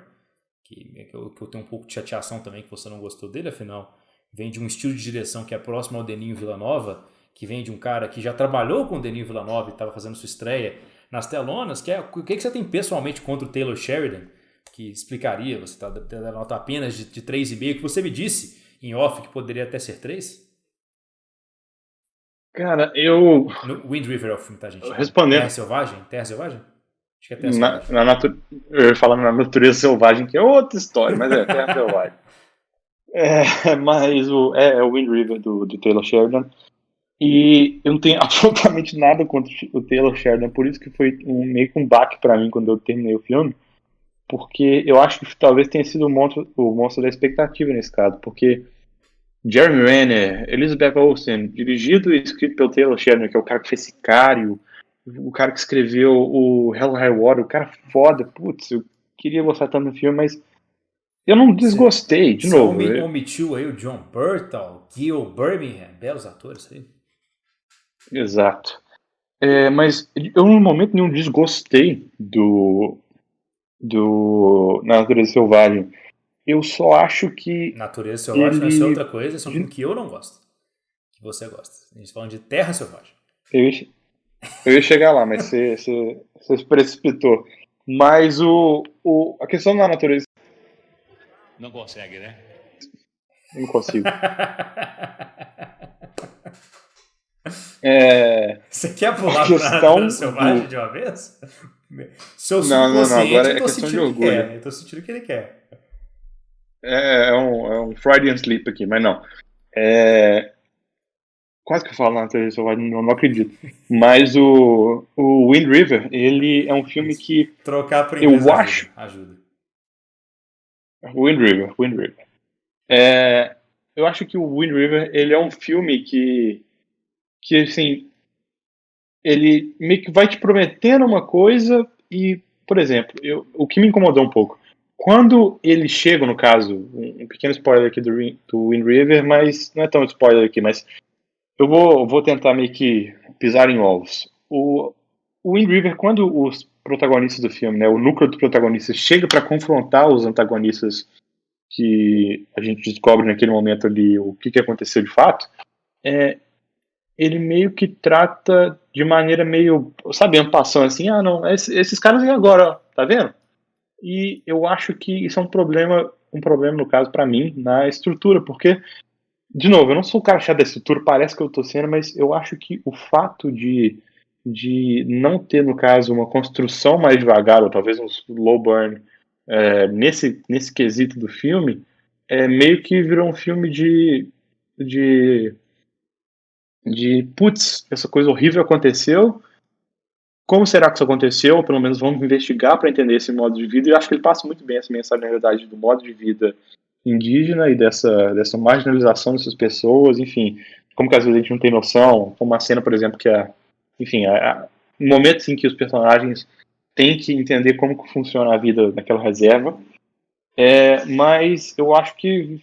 que eu tenho um pouco de chateação também que você não gostou dele, afinal, vem de um estilo de direção que é próximo ao Denis Villeneuve, que vem de um cara que já trabalhou com o Denis Villeneuve e estava fazendo sua estreia nas telonas, o que você tem pessoalmente contra o Taylor Sheridan, que explicaria, você está dando nota apenas de 3,5, que você me disse em off que poderia até ser 3? Cara, eu... Wind River é o filme, tá, gente? Respondendo... Terra Selvagem? Acho que é Terra Selvagem. Eu ia falar na Natureza Selvagem, que é outra história, mas é Terra Selvagem. Mas o Wind River do Taylor Sheridan. E eu não tenho absolutamente nada contra o Taylor Sheridan, por isso que foi meio que um baque pra mim quando eu terminei o filme, porque eu acho que talvez tenha sido o monstro da expectativa nesse caso, porque Jeremy Renner, Elizabeth Olsen, dirigido e escrito pelo Taylor Sheridan, que é o cara que fez Sicário, o cara que escreveu o Hell or High Water, o cara foda, putz, eu queria gostar tanto do filme, mas eu não desgostei, de novo. Você omitiu aí o John Bernthal, Gil Birmingham, belos atores aí. Exato. Mas eu, no momento nenhum, desgostei do Natureza Selvagem. Eu só acho que... Natureza Selvagem vai ser outra coisa, esse é um filme que eu não gosto, que você gosta. A gente tá falando de Terra Selvagem. Eu ia chegar lá, mas você se precipitou. Mas a questão da natureza... Não consegue, né? Não consigo. Você quer pular para a Natureza Selvagem de uma vez? Seu subconsciente, agora é questão de orgulho. Eu tô sentindo o que ele quer. É um Freudian sleep aqui, mas não. Quase que eu falo na Natureza Selvagem, não acredito. Mas o Wind River, ele é um filme que... Trocar por inglês ajuda. Wind River. Eu acho que o Wind River, ele é um filme que assim, ele meio que vai te prometendo uma coisa e, por exemplo, o que me incomodou um pouco, quando ele chega, no caso, um pequeno spoiler aqui do Wind River, mas não é tão spoiler aqui, mas eu vou tentar meio que pisar em ovos. O Wind River, quando os protagonistas do filme, né, o núcleo dos protagonistas chega para confrontar os antagonistas que a gente descobre naquele momento ali o que aconteceu de fato, ele meio que trata de maneira meio, sabe, passando assim, não, esses caras aí agora, ó, tá vendo? E eu acho que isso é um problema um problema, no caso, pra mim, na estrutura, porque, de novo, eu não sou o cara chato da estrutura, parece que eu tô sendo, mas eu acho que o fato de não ter, no caso, uma construção mais devagar, ou talvez um slow burn, nesse quesito do filme, meio que virou um filme de, putz, essa coisa horrível aconteceu, como será que isso aconteceu? Ou pelo menos vamos investigar para entender esse modo de vida. E eu acho que ele passa muito bem essa mensagem, na realidade, do modo de vida indígena e dessa marginalização dessas pessoas, enfim, como que às vezes a gente não tem noção, como uma cena, por exemplo, que enfim, momentos em que os personagens têm que entender como que funciona a vida naquela reserva, mas eu acho que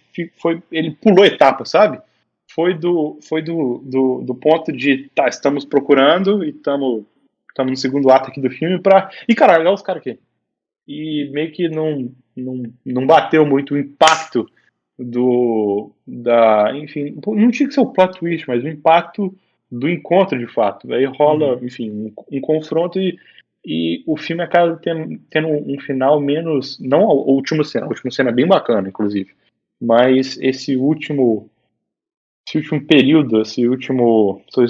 ele pulou etapa, sabe? Foi do ponto de, tá, estamos procurando e estamos no segundo ato aqui do filme e caralho, olha os caras aqui. E meio que não bateu muito o impacto enfim, não tinha que ser o plot twist, mas o impacto do encontro de fato. Aí rola, enfim, um confronto e o filme acaba tendo um final menos, não a última cena é bem bacana, inclusive, mas esse último período, essas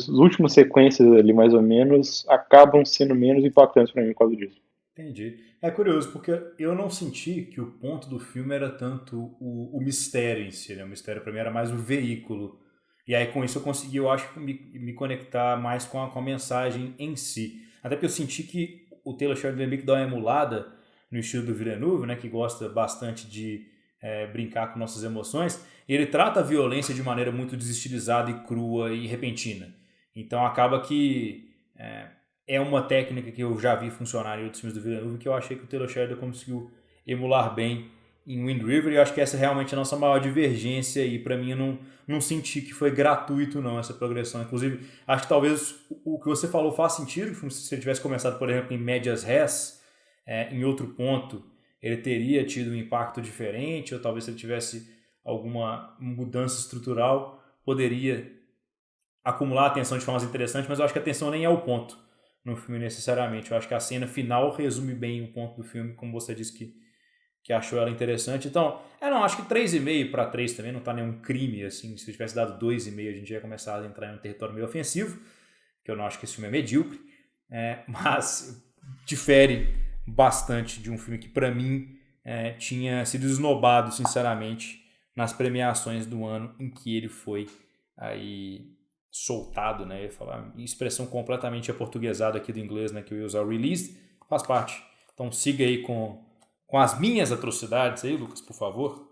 últimas sequências ali, mais ou menos, acabam sendo menos impactantes para mim por causa disso. Entendi. É curioso, porque eu não senti que o ponto do filme era tanto o mistério em si, né? O mistério para mim era mais o veículo. E aí com isso eu consegui, eu acho, me conectar mais com a mensagem em si. Até porque eu senti que o Taylor Sheridan meio que dá uma emulada no estilo do Villeneuve, né? Que gosta bastante de brincar com nossas emoções. E ele trata a violência de maneira muito desestilizada e crua e repentina. Então acaba que é uma técnica que eu já vi funcionar em outros filmes do Villeneuve, que eu achei que o Taylor Sheridan conseguiu emular bem em Wind River, e eu acho que essa é realmente a nossa maior divergência, e para mim eu não senti que foi gratuito não essa progressão. Inclusive, acho que talvez o que você falou faz sentido, se ele tivesse começado, por exemplo, em Medias Res, em outro ponto, ele teria tido um impacto diferente, ou talvez se ele tivesse alguma mudança estrutural, poderia acumular atenção de formas interessantes, mas eu acho que a atenção nem é o ponto no filme necessariamente. Eu acho que a cena final resume bem o ponto do filme, como você disse que achou ela interessante. Então, não, acho que 3,5 para 3 também não tá nenhum crime, assim. Se eu tivesse dado 2,5, a gente ia começar a entrar em um território meio ofensivo, que eu não acho que esse filme é medíocre, mas difere bastante de um filme que, para mim, tinha sido esnobado, sinceramente, nas premiações do ano em que ele foi aí soltado, né? Eu ia falar expressão completamente aportuguesada aqui do inglês, né? Que eu ia usar released, faz parte. Então siga aí com as minhas atrocidades aí, Lucas, por favor.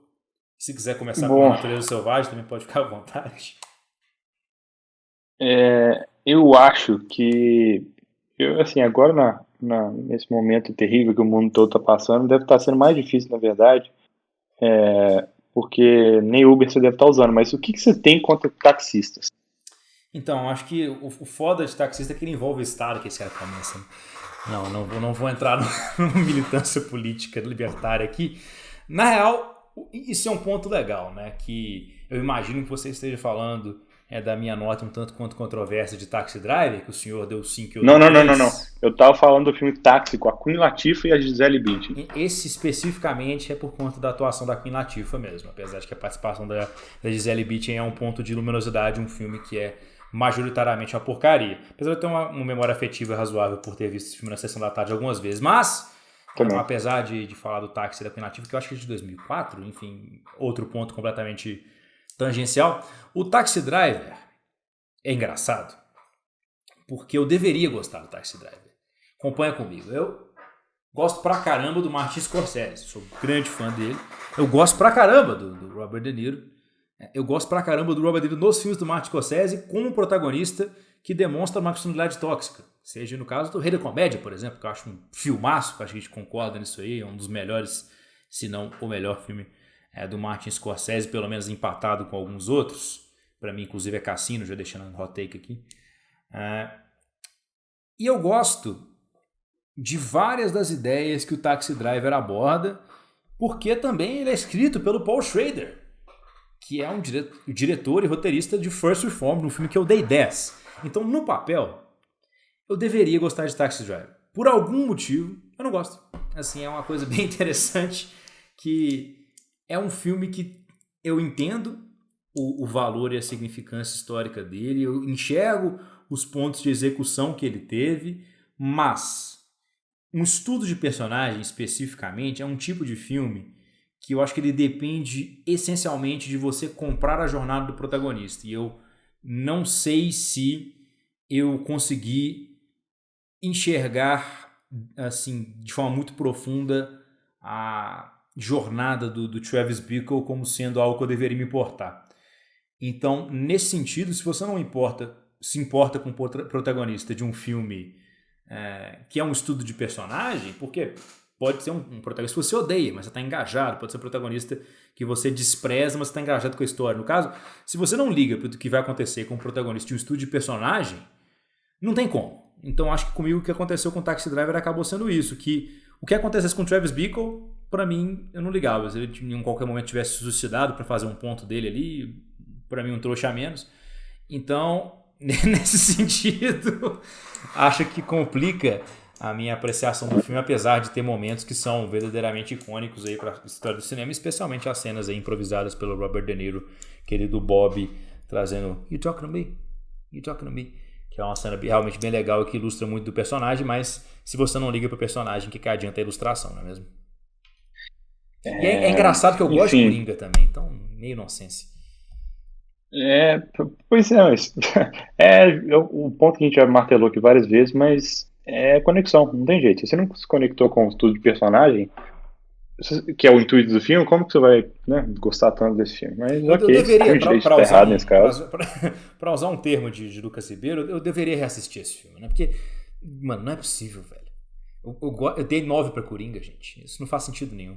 Se quiser começar com a Natureza Selvagem, também pode ficar à vontade. Eu acho que assim, agora nesse momento terrível que o mundo todo está passando, deve estar sendo mais difícil, na verdade, porque nem Uber você deve estar usando, mas o que você tem contra taxistas? Então, acho que o foda de taxista é que ele envolve o Estado, que esse cara começa. Não vou entrar numa militância política libertária aqui. Na real, isso é um ponto legal, né? Que eu imagino que você esteja falando da minha nota um tanto quanto controversa de Taxi Driver, que o senhor deu 5 e eu dei 3. Não. Eu tava falando do filme Táxi com a Queen Latifah e a Gisele Bündchen. Esse especificamente é por conta da atuação da Queen Latifah mesmo, apesar de que a participação da Gisele Bündchen é um ponto de luminosidade, um filme que é majoritariamente uma porcaria. Apesar de eu ter uma memória afetiva razoável por ter visto esse filme na sessão da tarde algumas vezes, mas apesar de falar do Táxi da Queen Latifah, que eu acho que é de 2004, enfim, outro ponto completamente tangencial, o Taxi Driver é engraçado porque eu deveria gostar do Taxi Driver. Acompanha comigo. Eu gosto pra caramba do Martin Scorsese, sou grande fã dele. Eu gosto pra caramba do Robert De Niro. Eu gosto pra caramba do Robert De Niro nos filmes do Martin Scorsese como protagonista que demonstra uma personalidade tóxica. Seja no caso do Rei da Comédia, por exemplo, que eu acho um filmaço, que acho que a gente concorda nisso aí, é um dos melhores, se não o melhor filme do Martin Scorsese, pelo menos empatado com alguns outros. Para mim, inclusive, é Cassino, já deixando um hot take aqui. E eu gosto de várias das ideias que o Taxi Driver aborda, porque também ele é escrito pelo Paul Schrader, que é um diretor e roteirista de First Reformed, um filme que eu dei 10. Então, no papel, eu deveria gostar de Taxi Driver. Por algum motivo, eu não gosto. Assim, é uma coisa bem interessante que é um filme que eu entendo o valor e a significância histórica dele, eu enxergo os pontos de execução que ele teve, mas um estudo de personagem especificamente é um tipo de filme que eu acho que ele depende essencialmente de você comprar a jornada do protagonista. E eu não sei se eu consegui enxergar assim de forma muito profunda a jornada do Travis Bickle como sendo algo que eu deveria me importar. Então, nesse sentido, se você não se importa com o protagonista de um filme que é um estudo de personagem, porque pode ser um protagonista que você odeia, mas você está engajado, pode ser um protagonista que você despreza, mas você está engajado com a história. No caso, se você não liga para o que vai acontecer com o protagonista de um estudo de personagem, não tem como. Então, acho que comigo o que aconteceu com o Taxi Driver acabou sendo isso, que o que acontecesse com o Travis Bickle, para mim, eu não ligava. Se ele em qualquer momento tivesse se suicidado para fazer um ponto dele ali, para mim um trouxa a menos. Então, nesse sentido, acho que complica a minha apreciação do filme, apesar de ter momentos que são verdadeiramente icônicos aí para a história do cinema, especialmente as cenas aí improvisadas pelo Robert De Niro, querido Bob, trazendo You talking to me? You talking to me? Que é uma cena realmente bem legal e que ilustra muito do personagem, mas se você não liga pro personagem, que adianta a ilustração, não é mesmo? E é engraçado que eu gosto de Coringa também, então meio nonsense. Pois é, mas o ponto que a gente já martelou aqui várias vezes, mas é conexão, não tem jeito. Se você não se conectou com o estudo de personagem, que é o intuito do filme, como que você vai, né, gostar tanto desse filme? Mas eu deveria, para usar um termo de Lucas Ribeiro, eu deveria reassistir esse filme, né? Porque, mano, não é possível, velho. Eu dei 9 pra Coringa, gente. Isso não faz sentido nenhum.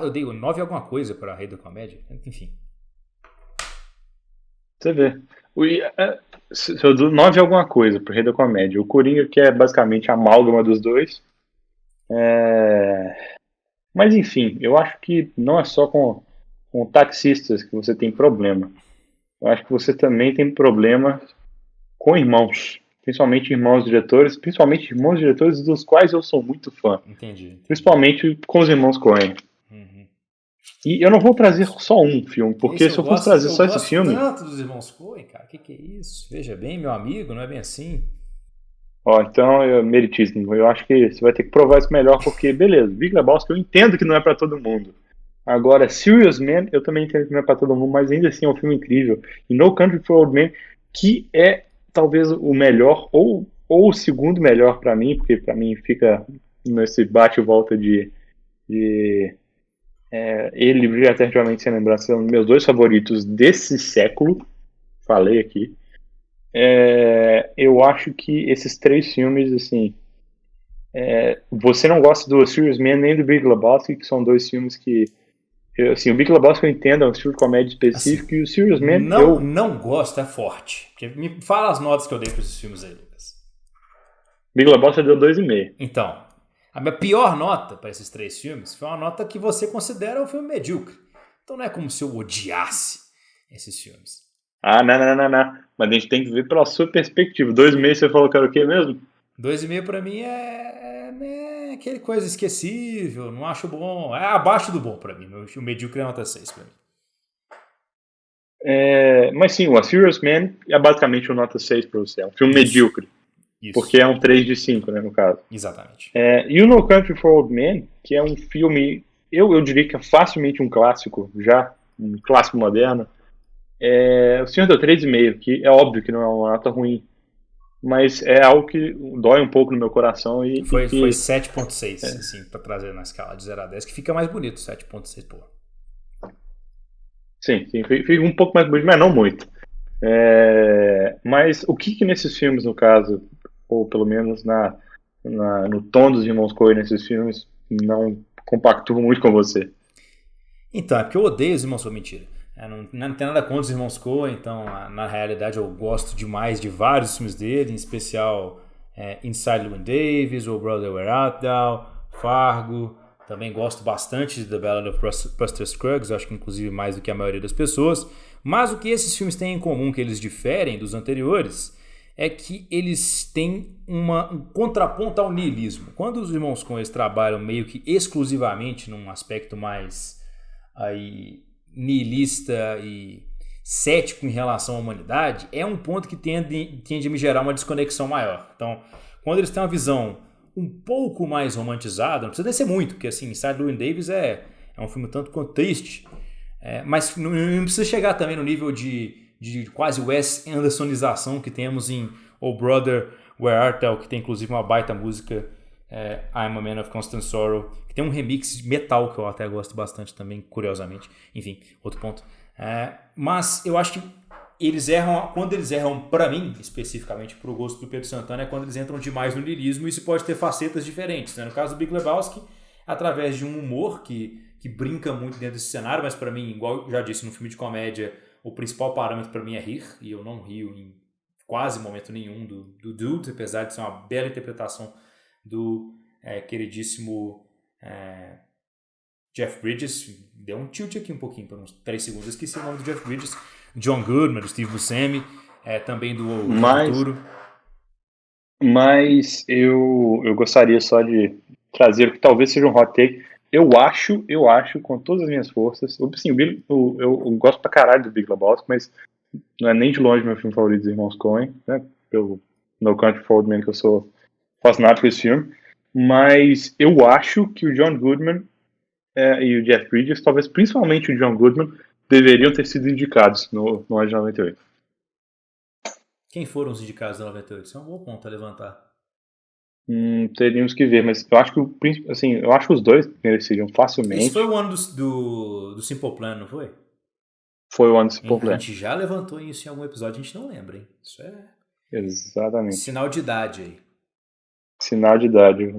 Eu dei 9 alguma coisa pra Rei da Comédia. Enfim. Você vê. Se eu dou 9 alguma coisa pro Rei da Comédia, o Coringa, que é basicamente a amálgama dos dois. Mas enfim, eu acho que não é só com taxistas que você tem problema. Eu acho que você também tem problema com irmãos. Principalmente irmãos diretores dos quais eu sou muito fã. Entendi. Principalmente com os irmãos Coen. Uhum. E eu não vou trazer só um filme, porque se eu fosse trazer só esse filme... Eu gosto tanto dos irmãos Coen, cara. Que é isso? Veja bem, meu amigo, não é bem assim. Então, meritíssimo. Eu acho que você vai ter que provar isso melhor, porque, beleza, Big Lebowski eu entendo que não é pra todo mundo. Agora, Serious Man, eu também entendo que não é pra todo mundo, mas ainda assim é um filme incrível. E No Country for Old Men, que é talvez o melhor, ou o segundo melhor pra mim, porque pra mim fica nesse bate e volta de ele brilhantemente sem lembrança, são meus dois favoritos desse século. Falei aqui. Eu acho que esses três filmes, assim, você não gosta do Serious Man nem do Big Lebowski, que são dois filmes que, assim, o Big Lebowski eu entendo, é um estilo de comédia específico, assim, e o Serious Man não gosto, é forte. Porque me fala as notas que eu dei para esses filmes aí, Lucas. Big Lebowski deu 2,5. Então, a minha pior nota para esses três filmes foi uma nota que você considera um filme medíocre. Então não é como se eu odiasse esses filmes. Não. Mas a gente tem que ver pela sua perspectiva. 2,5 você falou que era o quê mesmo? 2,5 pra mim é aquele coisa esquecível, não acho bom. É abaixo do bom pra mim. O medíocre é nota 6 pra mim. Mas sim, o A Serious Man é basicamente um nota 6 pra você. É um filme medíocre. Isso. Porque é um 3 de 5, né, no caso. Exatamente. E o No Country for Old Men, que é um filme, eu diria que é facilmente um clássico, já, um clássico moderno. O senhor deu 3,5, que é óbvio que não é uma nota ruim, mas é algo que dói um pouco no meu coração. Foi 7,6, assim, pra trazer na escala de 0 a 10, que fica mais bonito, 7,6, pô. Sim, fica um pouco mais bonito, mas não muito. Mas o que nesses filmes, no caso, ou pelo menos no tom dos irmãos Coen nesses filmes, não compactua muito com você? Então, é porque eu odeio os irmãos Coen, mentira. Não tem nada contra os irmãos Coen, então na realidade eu gosto demais de vários filmes dele, em especial Inside Llewyn Davis, O Brother Where Art Thou, Fargo. Também gosto bastante de The Ballad of Buster Scruggs, acho que inclusive mais do que a maioria das pessoas. Mas o que esses filmes têm em comum, que eles diferem dos anteriores, é que eles têm um contraponto ao niilismo. Quando os irmãos Coen trabalham meio que exclusivamente num aspecto mais aí nihilista e cético em relação à humanidade, é um ponto que tende a me gerar uma desconexão maior. Então, quando eles têm uma visão um pouco mais romantizada, não precisa descer muito, porque assim, Inside Llewyn Davis é um filme tanto quanto triste, mas não precisa chegar também no nível de quase Wes Andersonização que temos em Oh Brother, Where Art Thou, que tem inclusive uma baita música, I'm a Man of Constant Sorrow, que tem um remix de metal que eu até gosto bastante também, curiosamente. Enfim, outro ponto. Mas eu acho que eles erram, quando eles erram para mim, especificamente pro gosto do Pedro Santana, é quando eles entram demais no niilismo, e isso pode ter facetas diferentes, né? No caso do Big Lebowski, através de um humor que brinca muito dentro desse cenário, mas para mim, igual eu já disse, no filme de comédia, o principal parâmetro para mim é rir, e eu não rio em quase momento nenhum do Dude, apesar de ser uma bela interpretação do queridíssimo Jeff Bridges. Deu um tilt aqui um pouquinho, por uns 3 segundos, eu esqueci o nome do Jeff Bridges. John Goodman, do Steve Buscemi, também do Futuro. Mas eu gostaria só de trazer o que talvez seja um hot take. Eu acho, com todas as minhas forças, assim, eu gosto pra caralho do Big Lebowski, mas não é nem de longe meu filme favorito dos irmãos Coen, né? Pelo No Country for Old Men, que eu sou fascinado com esse filme. Mas eu acho que o John Goodman e o Jeff Bridges, talvez principalmente o John Goodman, deveriam ter sido indicados no ano de 98. Quem foram os indicados da 98? Isso é um bom ponto a levantar. Teríamos que ver, mas eu acho que assim, eu acho que os dois mereceriam facilmente. Esse foi o ano do Simple Plan, não foi? Foi o ano do Simple Plan. A gente já levantou isso em algum episódio, a gente não lembra, hein? Isso é exatamente sinal de idade aí. Sinal de idade.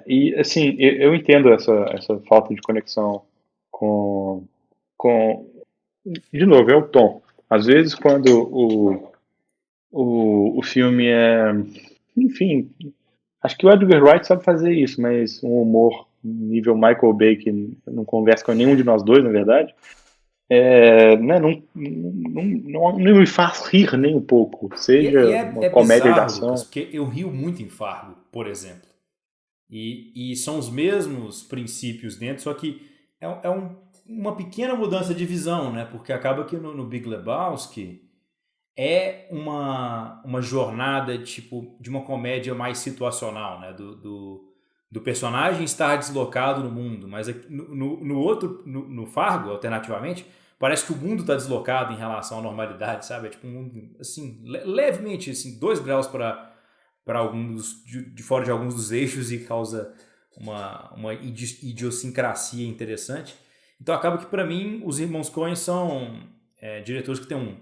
E assim, eu entendo essa falta de conexão com de novo, é o tom. Às vezes quando o filme enfim, acho que o Edgar Wright sabe fazer isso, mas um humor nível Michael Bay, que não conversa com nenhum de nós dois, na verdade, né, não me faz rir nem um pouco, seja uma comédia de ação. Lucas, porque eu rio muito em Fargo, por exemplo. E são os mesmos princípios dentro, só que uma pequena mudança de visão, né? Porque acaba que no Big Lebowski é uma jornada tipo de uma comédia mais situacional, né? Do personagem estar deslocado no mundo, mas no Fargo, alternativamente, parece que o mundo está deslocado em relação à normalidade, sabe? É tipo um mundo, assim, levemente, assim, 2 graus para alguns de fora de alguns dos eixos, e causa uma idiosincrasia interessante. Então acaba que, para mim, os irmãos Coen são diretores que têm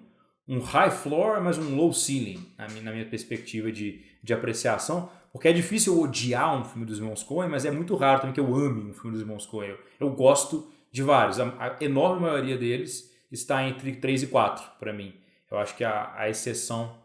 um high floor, mas um low ceiling, na minha perspectiva de apreciação, porque é difícil odiar um filme dos irmãos Coen, mas é muito raro também que eu ame um filme dos irmãos Coen. Eu gosto de vários, a enorme maioria deles está entre 3 e 4 para mim. Eu acho que a exceção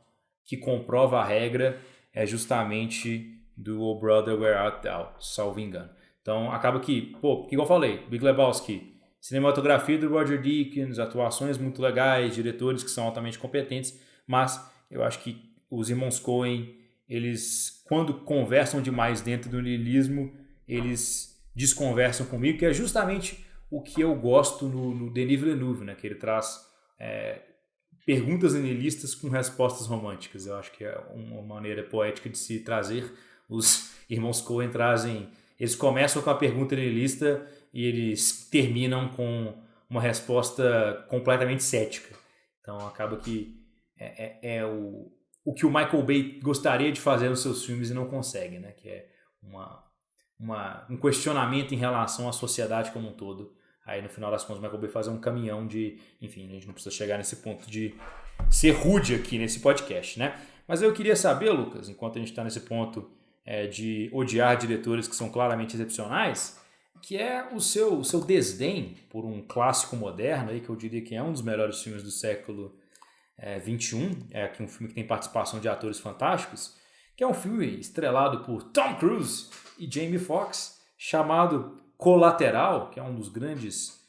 que comprova a regra é justamente do Oh Brother, Where Art Thou, salvo engano. Então acaba que, igual eu falei, Big Lebowski, cinematografia do Roger Deakins, atuações muito legais, diretores que são altamente competentes, mas eu acho que os irmãos Coen, eles, quando conversam demais dentro do niilismo, eles desconversam comigo, que é justamente o que eu gosto no Denis Villeneuve, né? Que ele traz perguntas niilistas com respostas românticas. Eu acho que é uma maneira poética de se trazer. Os irmãos Coen eles começam com a pergunta niilista e eles terminam com uma resposta completamente cética. Então acaba que o que o Michael Bay gostaria de fazer nos seus filmes e não consegue, né? Que é um questionamento em relação à sociedade como um todo. Aí no final das contas o Michael Bay faz um caminhão de... Enfim, a gente não precisa chegar nesse ponto de ser rude aqui nesse podcast, né? Mas eu queria saber, Lucas, enquanto a gente está nesse ponto de odiar diretores que são claramente excepcionais, que é o seu desdém por um clássico moderno, aí, que eu diria que é um dos melhores filmes do século XXI, aqui um filme que tem participação de atores fantásticos, que é um filme estrelado por Tom Cruise e Jamie Foxx, chamado Colateral, que é um dos grandes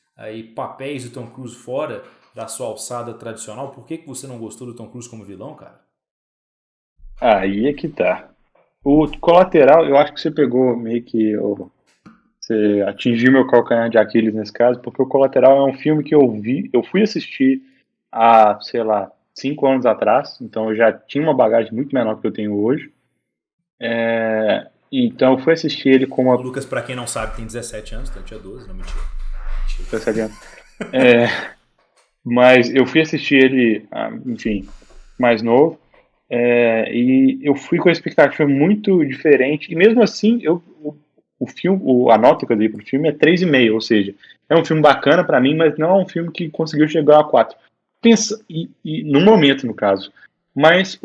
papéis do Tom Cruise fora da sua alçada tradicional. Por que você não gostou do Tom Cruise como vilão, cara? Aí é que tá. O Colateral, eu acho que você pegou meio que Você atingiu meu calcanhar de Aquiles nesse caso, porque o Colateral é um filme que eu fui assistir há, sei lá, 5 anos atrás, então eu já tinha uma bagagem muito menor que eu tenho hoje. Então eu fui assistir ele com O uma. Lucas, pra quem não sabe, tem 17 anos, então eu tinha 12, não mentira. Mas eu fui assistir ele, enfim, mais novo, e eu fui com a expectativa muito diferente, e mesmo assim, o filme, a nota que eu dei pro filme é 3,5, ou seja, é um filme bacana pra mim, mas não é um filme que conseguiu chegar a 4. Pensa, e no momento, no caso. Mas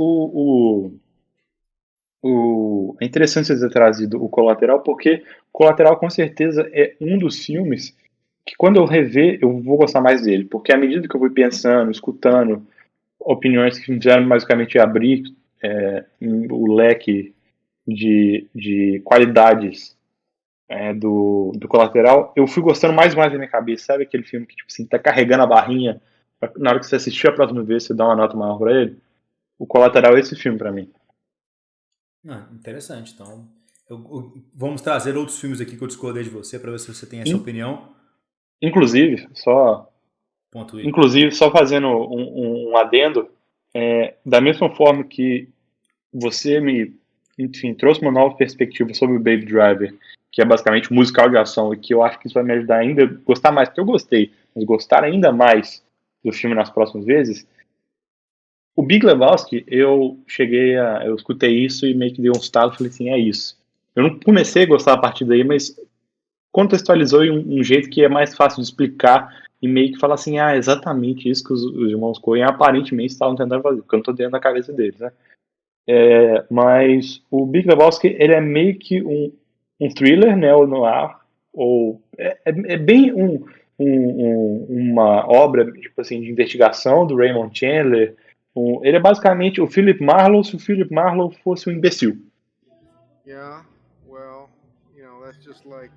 é interessante você ter trazido o Colateral, porque o Colateral com certeza é um dos filmes que quando eu rever, eu vou gostar mais dele, porque à medida que eu fui pensando, escutando opiniões que me fizeram basicamente abrir o leque de qualidades do Colateral, eu fui gostando mais e mais da minha cabeça. Sabe aquele filme que tipo assim, tá carregando a barrinha, na hora que você assistir a próxima vez, você dá uma nota maior pra ele? O Colateral é esse filme pra mim. Interessante. Então, vamos trazer outros filmes aqui que eu discordei de você para ver se você tem essa In- opinião. Inclusive, Ponto I. inclusive, só fazendo um adendo, da mesma forma que você enfim, trouxe uma nova perspectiva sobre o Baby Driver, que é basicamente um musical de ação, e que eu acho que isso vai me ajudar ainda a gostar mais, porque eu gostei, mas gostar ainda mais do filme nas próximas vezes. O Big Lebowski, eu escutei isso e meio que deu um estalo e falei assim, é isso. Eu não comecei a gostar a partir daí, mas contextualizou em um jeito que é mais fácil de explicar e meio que falar assim, exatamente isso que os irmãos Coen aparentemente estavam tentando fazer, porque eu não tô dentro da cabeça deles, né? Mas o Big Lebowski, ele é meio que um thriller neo-noir, ou é bem uma obra tipo assim, de investigação do Raymond Chandler. Ele é basicamente o Philip Marlowe se o Philip Marlowe fosse um imbecil. Yeah, well, that's just like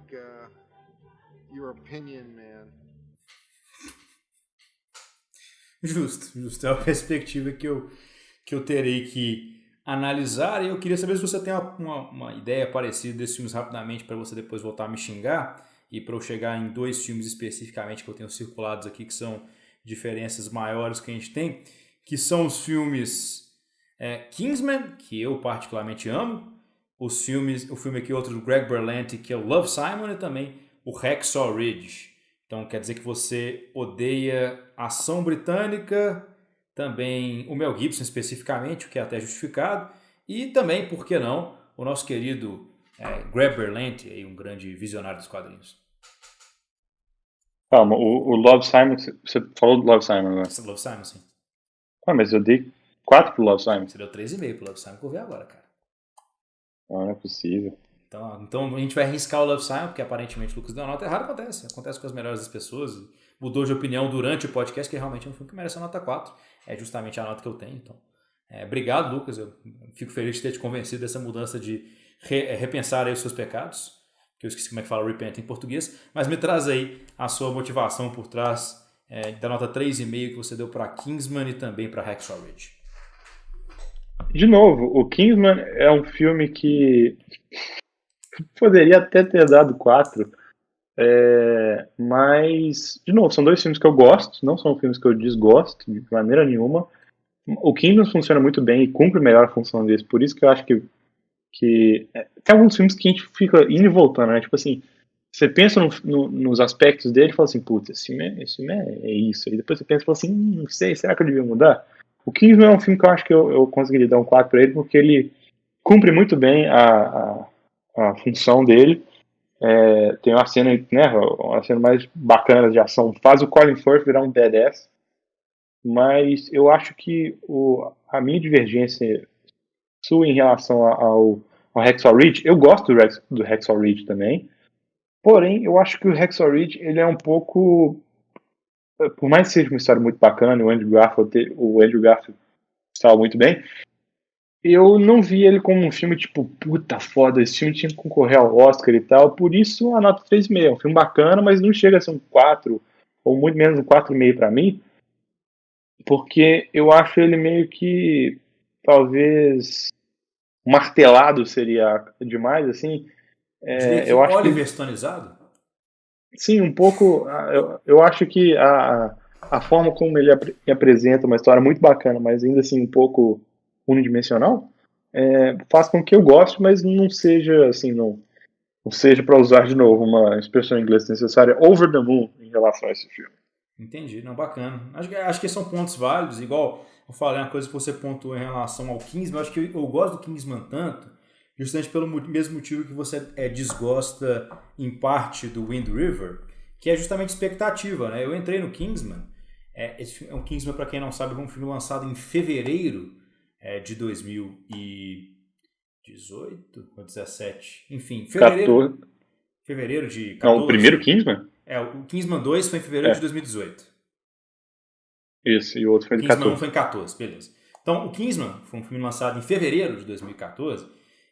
your opinion, man. Justo. É uma perspectiva que eu terei que analisar, e eu queria saber se você tem uma ideia parecida desses filmes rapidamente para você depois voltar a me xingar e para eu chegar em 2 filmes especificamente que eu tenho circulados aqui que são diferenças maiores que a gente tem, que são os filmes Kingsman, que eu particularmente amo, o filme aqui outro do Greg Berlanti, que é o Love, Simon, e também o Hacksaw Ridge. Então quer dizer que você odeia ação britânica, também o Mel Gibson especificamente, o que é até justificado, e também, por que não, o nosso querido Greg Berlanti, um grande visionário dos quadrinhos. Calma, o Love, Simon, você falou do Love, Simon, né? Love, Simon, sim. Mas eu dei 4 pro Love, Simon. Você deu 3,5 pro Love, Simon, que eu vi agora, cara. Não é possível. Então a gente vai arriscar o Love, Simon, porque aparentemente o Lucas deu uma nota errada. Acontece com as melhores das pessoas. Mudou de opinião durante o podcast, que realmente é um filme que merece a nota 4. É justamente a nota que eu tenho. Então, obrigado, Lucas. Eu fico feliz de ter te convencido dessa mudança de repensar aí os seus pecados. Que eu esqueci como é que fala repent em português. Mas me traz aí a sua motivação por trás da nota 3,5 que você deu para Kingsman e também para Hacksaw Ridge. De novo, o Kingsman é um filme que poderia até ter dado 4, mas, de novo, são 2 filmes que eu gosto, não são filmes que eu desgosto de maneira nenhuma. O Kingsman funciona muito bem e cumpre melhor a função desse, por isso que eu acho que tem alguns filmes que a gente fica indo e voltando, né? Tipo assim, você pensa nos aspectos dele e fala assim, putz, esse filme é isso. E depois você pensa e fala assim, não sei, será que eu devia mudar? O Kingsman é um filme que eu acho que eu conseguiria dar um 4 pra ele, porque ele cumpre muito bem a função dele. Tem uma cena, né, uma cena mais bacana de ação, faz o Colin Firth virar um badass, mas eu acho que a minha divergência sua em relação ao Hacksaw Ridge, eu gosto do Hacksaw Ridge também, porém eu acho que o Hacksaw Ridge ele é um pouco, por mais que seja uma história muito bacana, o Andrew Garfield estava muito bem, eu não vi ele como um filme tipo, puta foda, esse filme tinha que concorrer ao Oscar e tal, por isso a nota 3,5. É um filme bacana, mas não chega a ser um 4, ou muito menos um 4,5 pra mim, porque eu acho ele meio que, talvez, martelado seria demais, assim. Diria que Eu acho que Oliver Stoneizado? sim, um pouco. Eu acho que a forma como ele apresenta uma história muito bacana, mas ainda assim um pouco unidimensional, faz com que eu goste, mas não seja assim, não seja para usar de novo uma expressão em inglês necessária, over the moon em relação a esse filme. Entendi, não, bacana. Acho que são pontos válidos, igual eu falei uma coisa que você pontuou em relação ao Kingsman, eu acho que eu gosto do Kingsman tanto, justamente pelo mesmo motivo que você desgosta em parte do Wind River, que é justamente expectativa, né? Eu entrei no Kingsman, o Kingsman, para quem não sabe, foi um filme lançado em fevereiro de 2018 ou 17, enfim, 14. fevereiro de Não, o 14. primeiro Kingsman? O Kingsman 2 foi em fevereiro de É, 2018. isso, e o outro foi O de Kingsman 1 14. foi em 14, beleza. Então, o Kingsman foi um filme lançado em fevereiro de 2014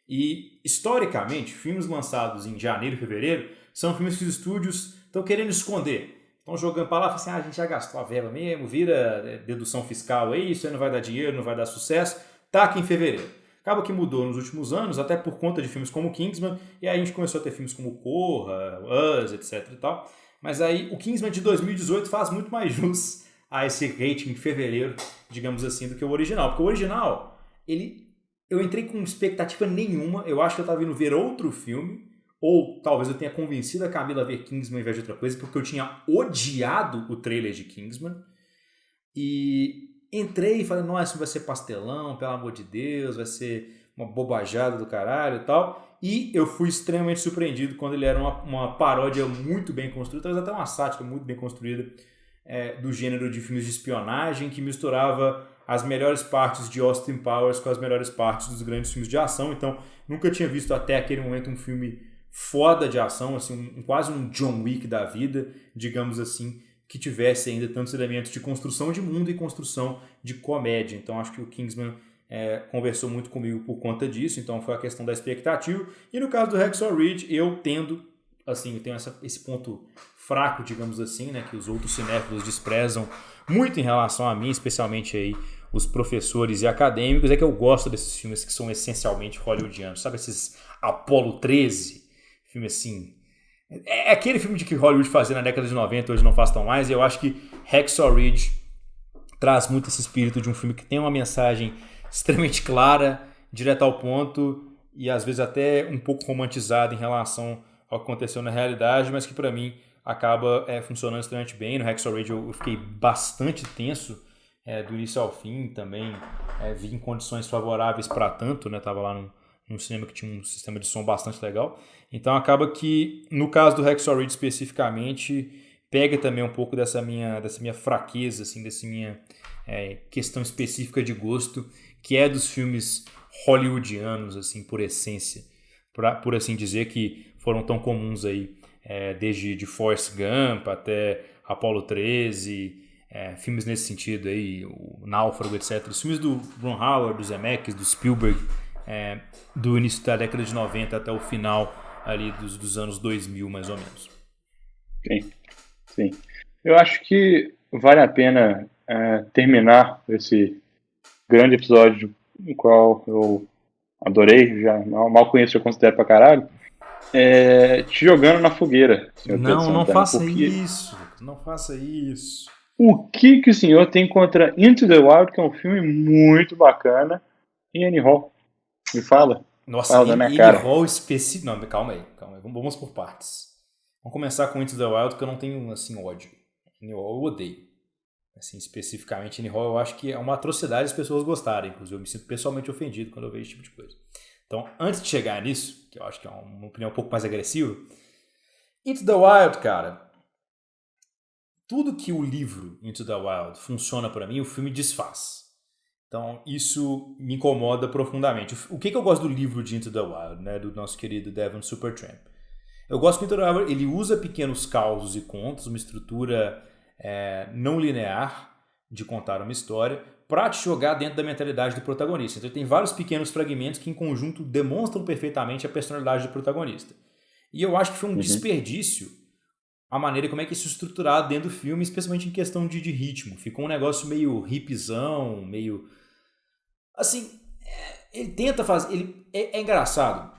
e, historicamente, filmes lançados em janeiro e fevereiro são filmes que os estúdios estão querendo esconder. Estão jogando para lá, falam assim, a gente já gastou a verba mesmo, vira dedução fiscal aí, isso aí não vai dar dinheiro, não vai dar sucesso, tá aqui em fevereiro. Acaba que mudou nos últimos anos, até por conta de filmes como Kingsman, e aí a gente começou a ter filmes como Corra, Us, etc e tal. Mas aí o Kingsman de 2018 faz muito mais jus a esse rating em fevereiro, digamos assim, do que o original. Porque o original, eu entrei com expectativa nenhuma, eu acho que eu estava indo ver outro filme, ou talvez eu tenha convencido a Camila a ver Kingsman ao invés de outra coisa, porque eu tinha odiado o trailer de Kingsman. E entrei e falei, nossa, isso vai ser pastelão, pelo amor de Deus, vai ser uma bobajada do caralho e tal. E eu fui extremamente surpreendido quando ele era uma paródia muito bem construída, talvez até uma sátira muito bem construída, do gênero de filmes de espionagem, que misturava as melhores partes de Austin Powers com as melhores partes dos grandes filmes de ação. Então, nunca tinha visto até aquele momento um filme foda de ação, assim, quase um John Wick da vida, digamos assim, que tivesse ainda tantos elementos de construção de mundo e construção de comédia. Então, acho que o Kingsman conversou muito comigo por conta disso. Então, foi a questão da expectativa. E no caso do Hacksaw Ridge, eu tenho esse ponto fraco, digamos assim, né, que os outros cinéfilos desprezam muito em relação a mim, especialmente aí os professores e acadêmicos, é que eu gosto desses filmes que são essencialmente hollywoodianos. Sabe esses Apollo 13? Filme assim... É aquele filme de que Hollywood fazia na década de 90, hoje não faz tão mais, e eu acho que Hacksaw Ridge traz muito esse espírito de um filme que tem uma mensagem extremamente clara, direta ao ponto, e às vezes até um pouco romantizada em relação ao que aconteceu na realidade, mas que para mim acaba funcionando extremamente bem. No Hacksaw Ridge eu fiquei bastante tenso do início ao fim, também vi em condições favoráveis para tanto, né? Tava lá num cinema que tinha um sistema de som bastante legal. Então acaba que, no caso do Hacksaw Ridge especificamente, pega também um pouco dessa minha fraqueza, assim, dessa minha questão específica de gosto, que é dos filmes hollywoodianos, assim, por essência, por assim dizer, que foram tão comuns aí, desde de Forrest Gump até Apollo 13, filmes nesse sentido aí, o Náufrago, etc. Os filmes do Ron Howard, do Zemeckis, do Spielberg, do início da década de 90 até o final ali dos anos 2000, mais ou menos. Sim. Eu acho que vale a pena terminar esse grande episódio, no qual eu adorei, já mal conheço, eu considero pra caralho, te jogando na fogueira, senhor Pedro Santana. Não faça isso, não faça isso. O que o senhor tem contra Into the Wild, que é um filme muito bacana, e Annie Hall? Me fala. Nossa, fala da minha cara. Hall específico... Não, calma aí. Vamos por partes. Vamos começar com Into the Wild, que eu não tenho, assim, ódio. Annie Hall eu odeio. Assim, especificamente, Annie Hall eu acho que é uma atrocidade as pessoas gostarem. Inclusive, eu me sinto pessoalmente ofendido quando eu vejo esse tipo de coisa. Então, antes de chegar nisso, que eu acho que é uma opinião um pouco mais agressiva, Into the Wild, cara... Tudo que o livro Into the Wild funciona pra mim, o filme desfaz. Então, isso me incomoda profundamente. O que eu gosto do livro de Into the Wild, né, do nosso querido Devon Supertramp? Eu gosto que o Into the Wild, ele usa pequenos causos e contos, uma estrutura não linear de contar uma história, para te jogar dentro da mentalidade do protagonista. Então, tem vários pequenos fragmentos que, em conjunto, demonstram perfeitamente a personalidade do protagonista. E eu acho que foi um desperdício a maneira como é que isso é estruturado dentro do filme, especialmente em questão de ritmo. Ficou um negócio meio hipzão, meio... Assim, ele tenta fazer... É engraçado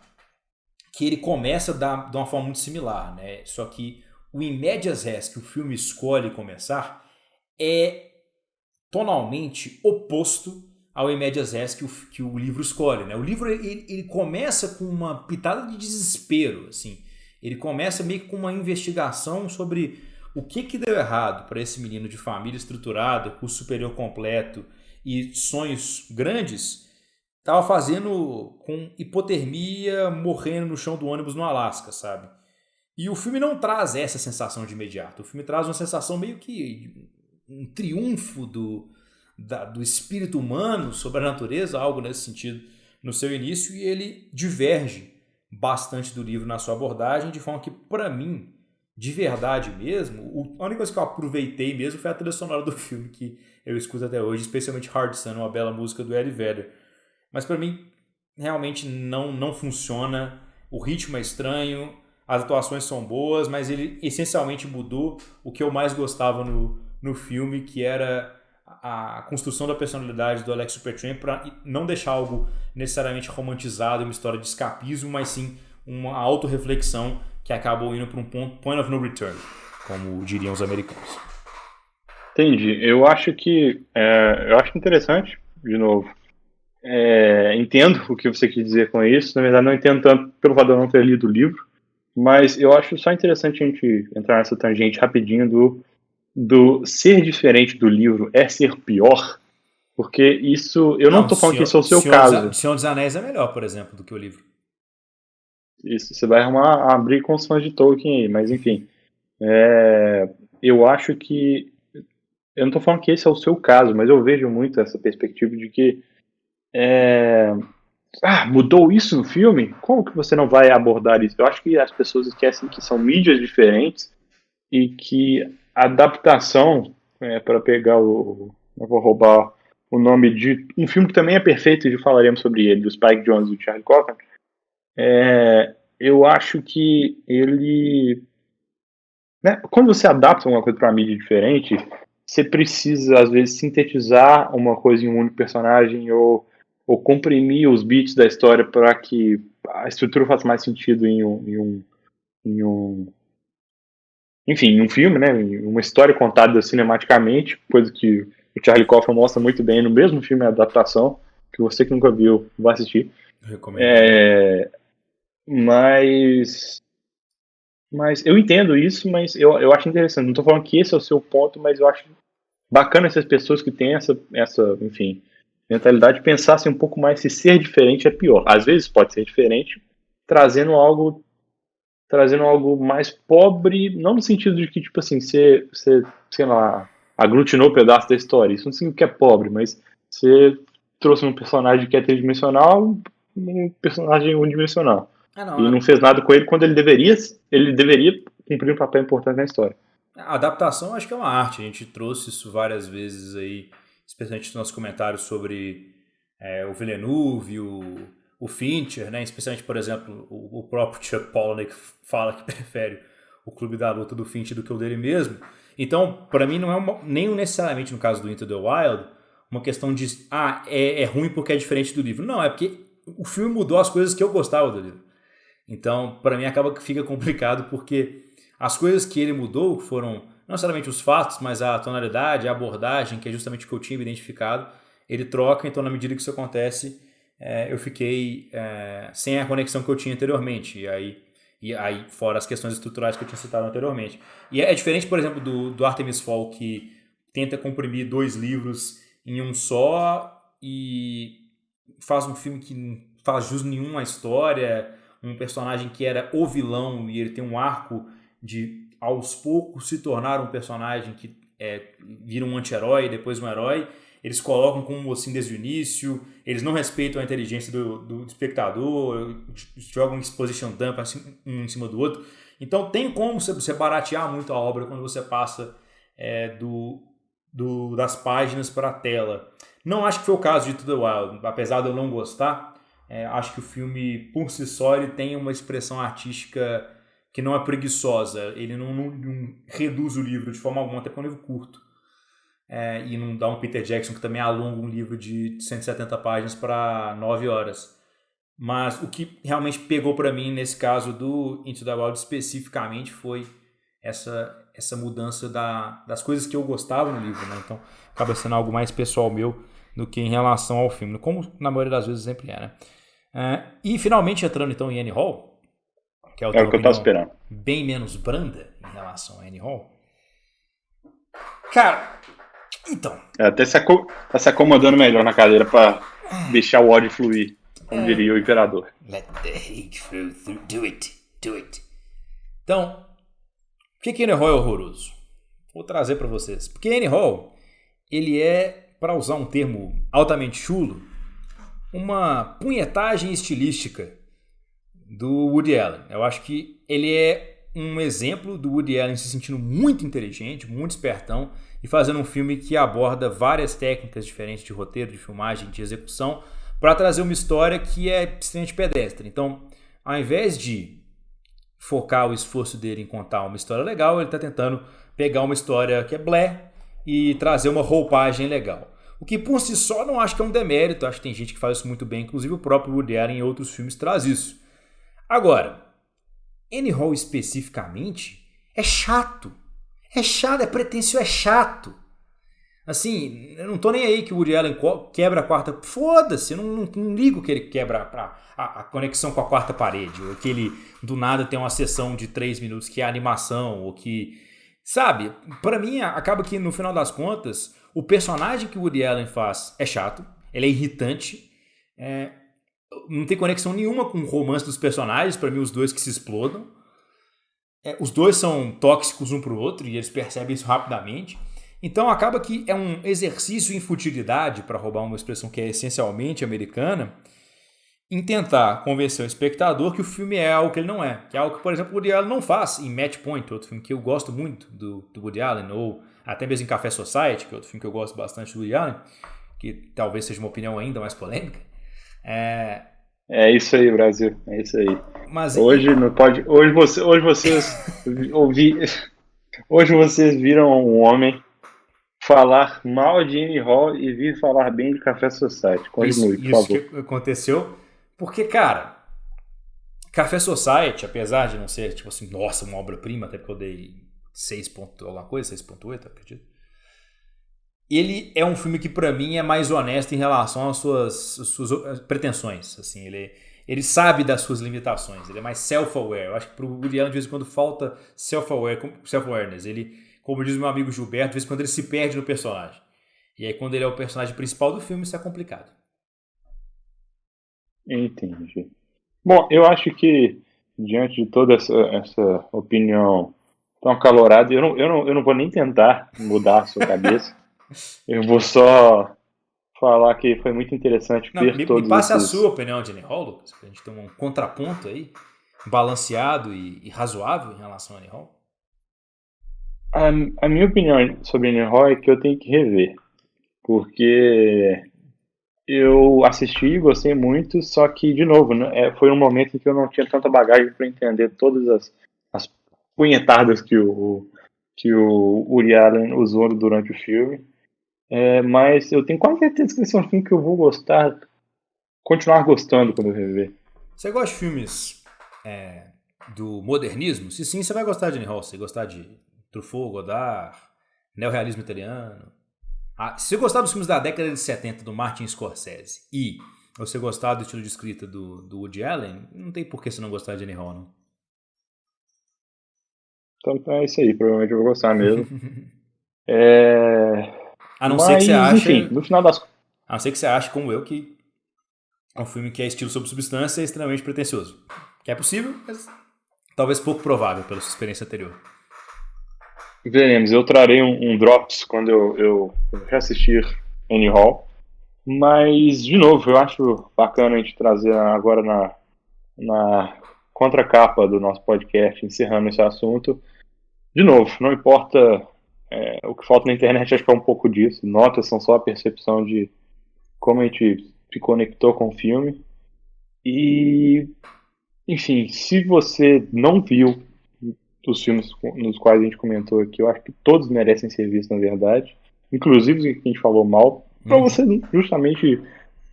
que ele começa de uma forma muito similar, né? Só que o in medias res que o filme escolhe começar é tonalmente oposto ao in medias res que o livro escolhe, né? O livro ele começa com uma pitada de desespero, assim. Ele começa meio que com uma investigação sobre o que deu errado para esse menino de família estruturada, curso superior completo e sonhos grandes, estava fazendo com hipotermia, morrendo no chão do ônibus no Alasca, sabe? E o filme não traz essa sensação de imediato. O filme traz uma sensação meio que um triunfo do espírito humano sobre a natureza, algo nesse sentido, no seu início, e ele diverge bastante do livro na sua abordagem, de forma que, para mim, de verdade mesmo, a única coisa que eu aproveitei mesmo foi a trilha sonora do filme, que eu escuto até hoje, especialmente Hard Sun, uma bela música do Eddie Vedder. Mas para mim, realmente não funciona, o ritmo é estranho, as atuações são boas, mas ele essencialmente mudou o que eu mais gostava no filme, que era a construção da personalidade do Alex Supertramp, para não deixar algo necessariamente romantizado, uma história de escapismo, mas sim uma autorreflexão que acabou indo para um point of no return, como diriam os americanos. Entendi. Eu acho interessante, de novo. Entendo o que você quis dizer com isso. Na verdade, não entendo tanto pelo fato de eu não ter lido o livro, mas eu acho só interessante a gente entrar nessa tangente rapidinho do ser diferente do livro é ser pior, porque isso, eu não tô falando que isso é o seu caso. Senhor dos Anéis é melhor, por exemplo, do que o livro. Isso, você vai abrir com os fãs de Tolkien aí, mas enfim. Eu acho que, eu não tô falando que esse é o seu caso, mas eu vejo muito essa perspectiva de que mudou isso no filme? Como que você não vai abordar isso? Eu acho que as pessoas esquecem que são mídias diferentes e que a adaptação, para pegar eu vou roubar o nome de um filme que também é perfeito e falaremos sobre ele, do Spike Jonze e do Charlie Kaufman. Eu acho que ele, né, quando você adapta uma coisa para uma mídia diferente, você precisa às vezes sintetizar uma coisa em um único personagem ou comprimir os beats da história para que a estrutura faça mais sentido em um filme, né? Uma história contada cinematicamente, coisa que o Charlie Kaufman mostra muito bem no mesmo filme, a adaptação, que você que nunca viu vai assistir. Recomendo. Mas eu entendo isso, mas eu acho interessante. Não estou falando que esse é o seu ponto, mas eu acho bacana essas pessoas que têm essa mentalidade de pensar assim, um pouco mais se ser diferente é pior. Às vezes pode ser diferente, trazendo algo mais pobre, não no sentido de que, tipo assim, você sei lá, aglutinou um pedaço da história. Isso não significa que é pobre, mas você trouxe um personagem que é tridimensional, um personagem unidimensional. E não fez nada com ele quando ele deveria cumprir um papel importante na história. A adaptação acho que é uma arte. A gente trouxe isso várias vezes aí, especialmente nos nossos comentários sobre o Villeneuve, o Fincher, né? Especialmente, por exemplo, o próprio Chuck Palahniuk fala que prefere o Clube da Luta do Fincher do que o dele mesmo. Então, para mim, não é nem necessariamente no caso do Into the Wild uma questão de é ruim porque é diferente do livro. Não, é porque o filme mudou as coisas que eu gostava do livro. Então, para mim, acaba que fica complicado porque as coisas que ele mudou foram não necessariamente os fatos, mas a tonalidade, a abordagem, que é justamente o que eu tinha identificado, ele troca. Então, na medida que isso acontece, eu fiquei sem a conexão que eu tinha anteriormente. E aí, fora as questões estruturais que eu tinha citado anteriormente. E é diferente, por exemplo, do Artemis Fowl, que tenta comprimir 2 livros em um só e faz um filme que não faz jus nenhum à história, um personagem que era o vilão e ele tem um arco de, aos poucos, se tornar um personagem que vira um anti-herói, depois um herói. Eles colocam como um mocinho desde o início, eles não respeitam a inteligência do espectador, jogam exposition dump assim, um em cima do outro. Então tem como você baratear muito a obra quando você passa das páginas para a tela. Não acho que foi o caso de To The Wild, apesar de eu não gostar. Acho que o filme, por si só, ele tem uma expressão artística que não é preguiçosa. Ele não reduz o livro de forma alguma, até porque é um livro curto. E não dá um Peter Jackson que também alonga um livro de 170 páginas para 9 horas. Mas o que realmente pegou para mim nesse caso do Into the Wild especificamente foi essa mudança das coisas que eu gostava no livro, né? Então acaba sendo algo mais pessoal meu do que em relação ao filme, como na maioria das vezes sempre é, né? E finalmente entrando então em Annie Hall, que é É o que eu tava esperando. bem menos branda em relação a Annie Hall. Cara, então... Até tá se acomodando melhor na cadeira pra deixar o ódio fluir, como diria o imperador. Let the hate flow through. Do it. Então, por que Annie Hall é horroroso? Vou trazer para vocês. Porque Annie Hall, ele é, para usar um termo altamente chulo, uma punhetagem estilística do Woody Allen. Eu acho que ele é um exemplo do Woody Allen se sentindo muito inteligente, muito espertão, e fazendo um filme que aborda várias técnicas diferentes de roteiro, de filmagem, de execução, para trazer uma história que é extremamente pedestre. Então, ao invés de focar o esforço dele em contar uma história legal, ele está tentando pegar uma história que é blé e trazer uma roupagem legal. O que por si só não acho que é um demérito, acho que tem gente que faz isso muito bem, inclusive o próprio Woody Allen em outros filmes traz isso. Agora, Annie Hall especificamente é chato. É chato, é pretensioso, é chato. Assim, eu não tô nem aí que o Woody Allen quebra a quarta... Foda-se, eu não ligo que ele quebra a conexão com a quarta parede, ou que ele do nada tem uma sessão de 3 minutos que é animação, ou que... Sabe, pra mim acaba que no final das contas, o personagem que o Woody Allen faz é chato, ele é irritante, não tem conexão nenhuma com o romance dos personagens, pra mim os dois que se explodam. Os dois são tóxicos um pro outro e eles percebem isso rapidamente. Então acaba que é um exercício em futilidade, para roubar uma expressão que é essencialmente americana, em tentar convencer o espectador que o filme é algo que ele não é. Que é algo que, por exemplo, o Woody Allen não faz em Match Point, outro filme que eu gosto muito do Woody Allen, ou até mesmo em Café Society, que é outro filme que eu gosto bastante do Woody Allen, que talvez seja uma opinião ainda mais polêmica. É isso aí, Brasil. É isso aí. Mas, hoje não pode. Hoje vocês viram um homem falar mal de Annie Hall e vir falar bem de Café Society. Continue, por favor. Isso que aconteceu. Porque, cara, Café Society, apesar de não ser, tipo assim, nossa, uma obra-prima, até porque eu dei 6 ponto alguma coisa, 6.8, acredito. Ele é um filme que, pra mim, é mais honesto em relação às suas pretensões. Assim, ele sabe das suas limitações, ele é mais self-aware. Eu acho que pro Woody Allen, de vez em quando, falta self-awareness. Ele, como diz meu amigo Gilberto, de vez em quando ele se perde no personagem. E aí, quando ele é o personagem principal do filme, isso é complicado. Entendi. Bom, eu acho que, diante de toda essa opinião tão acalorada, eu não vou nem tentar mudar a sua cabeça. Eu vou só falar que foi muito interessante ver todos me passe esses... a sua opinião de Annie Hall, Lucas, pra gente ter um contraponto aí, balanceado e razoável em relação a Annie Hall. A minha opinião sobre Annie Hall é que eu tenho que rever, porque eu assisti e gostei muito, só que, de novo, né, foi um momento em que eu não tinha tanta bagagem para entender todas as punhetadas que o Woody Allen usou durante o filme. Mas eu tenho quase certeza que esse é um filme que eu vou continuar gostando quando eu rever. Você gosta de filmes do modernismo? Se sim, você vai gostar de Annie Hall. Você gostar de Truffaut, Godard, neorrealismo italiano. Se você gostar dos filmes da década de 70 do Martin Scorsese e você gostar do estilo de escrita do Woody Allen, não tem por que você não gostar de Annie Hall, não. Então é isso aí, provavelmente eu vou gostar mesmo. A não ser que você ache, enfim, no final das... A não ser que você ache, como eu, que é um filme que é estilo sobre substância e é extremamente pretensioso. Que é possível, mas talvez pouco provável pela sua experiência anterior. Veremos, eu trarei um Drops quando eu reassistir Annie Hall. Mas, de novo, eu acho bacana a gente trazer agora na contracapa do nosso podcast, encerrando esse assunto. De novo, não importa o que falta na internet, acho que é um pouco disso. Notas são só a percepção de como a gente se conectou com o filme. E, enfim, se você não viu os filmes nos quais a gente comentou aqui, eu acho que todos merecem ser vistos, na verdade. Inclusive os que a gente falou mal, para você justamente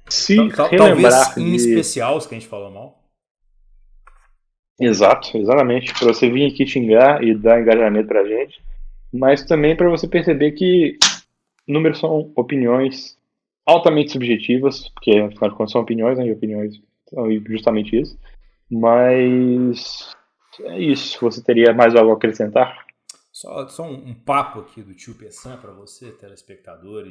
Se Talvez relembrar em de... especial os que a gente falou mal. Exato, exatamente. Para você vir aqui xingar e dar engajamento pra gente, mas também para você perceber que números são opiniões altamente subjetivas, porque afinal de contas são opiniões, né? E opiniões são justamente isso. Mas é isso. Você teria mais algo a acrescentar? Só um papo aqui do tio Pessan para você, telespectador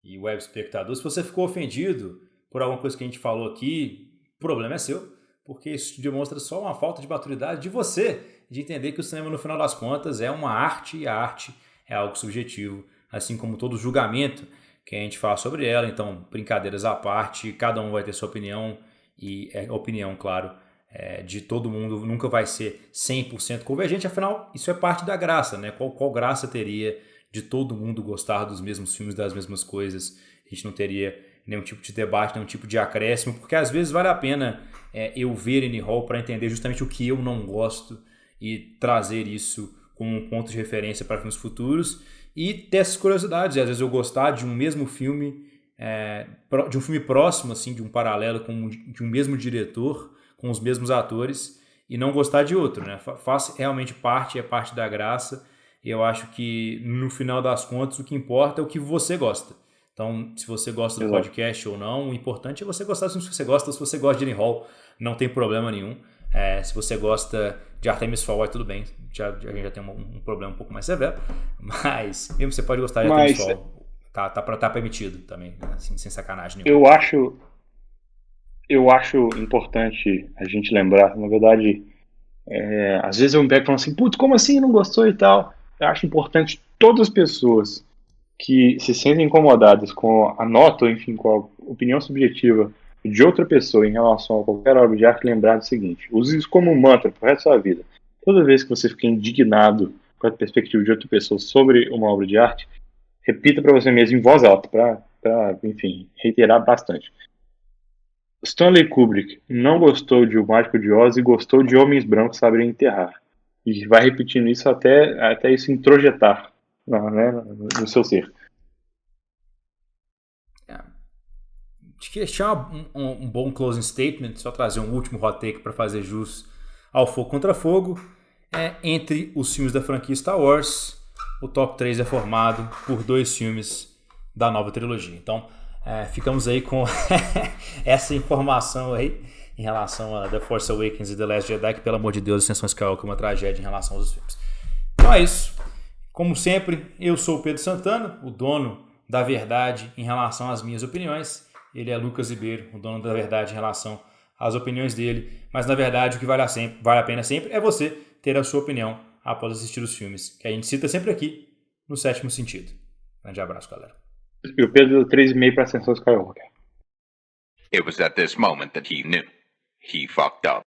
e web espectador. Se você ficou ofendido por alguma coisa que a gente falou aqui, o problema é seu, porque isso demonstra só uma falta de maturidade de você, de entender que o cinema, no final das contas, é uma arte e a arte é algo subjetivo, assim como todo julgamento que a gente fala sobre ela. Então, brincadeiras à parte, cada um vai ter sua opinião e é opinião, claro, de todo mundo nunca vai ser 100% convergente, afinal, isso é parte da graça, né? Qual graça teria de todo mundo gostar dos mesmos filmes, das mesmas coisas? A gente não teria nenhum tipo de debate, nenhum tipo de acréscimo, porque às vezes vale a pena eu ver Annie Hall para entender justamente o que eu não gosto e trazer isso como um ponto de referência para filmes futuros e ter essas curiosidades. E às vezes eu gostar de um mesmo filme, de um filme próximo, assim, de um paralelo de um mesmo diretor, com os mesmos atores, e não gostar de outro, né? Faz realmente parte, é parte da graça, e eu acho que no final das contas o que importa é o que você gosta. Então, se você gosta do podcast ou não, o importante é você gostar do filme que você gosta. Se você gosta de Annie Hall, não tem problema nenhum. Se você gosta de Artemis Fowl, tudo bem, a gente já tem um problema um pouco mais severo, mas mesmo você pode gostar de Artemis Fowl, tá permitido também, assim, sem sacanagem nenhuma. Eu acho importante a gente lembrar, na verdade, às vezes eu me pego falando assim, putz, como assim não gostou e tal? Eu acho importante todas as pessoas que se sentem incomodadas com a nota, ou enfim, com a opinião subjetiva de outra pessoa em relação a qualquer obra de arte, lembrar do seguinte: use isso como um mantra pro resto da sua vida. Toda vez que você fica indignado com a perspectiva de outra pessoa sobre uma obra de arte, repita para você mesmo em voz alta, para, enfim, reiterar bastante. Stanley Kubrick não gostou de O Mágico de Oz e gostou de Homens Brancos Sabem Enterrar. E vai repetindo isso até isso introjetar, né, no seu ser. Acho que deixar um bom closing statement, só trazer um último hot take para fazer jus ao Fogo Contra Fogo. Entre os filmes da franquia Star Wars, o top 3 é formado por 2 filmes da nova trilogia. Então, ficamos aí com essa informação aí em relação a The Force Awakens e The Last Jedi, que, pelo amor de Deus, Ascensão Skywalker é uma tragédia em relação aos filmes. Então é isso. Como sempre, eu sou o Pedro Santana, o dono da verdade em relação às minhas opiniões. Ele é Lucas Ribeiro, o dono da verdade em relação às opiniões dele. Mas, na verdade, o que vale a pena sempre é você ter a sua opinião após assistir os filmes, que a gente cita sempre aqui no Sétimo Sentido. Grande abraço, galera. E o Pedro deu 3,5 para Ascensão Skywalker. It was at this moment that he knew. He fucked up.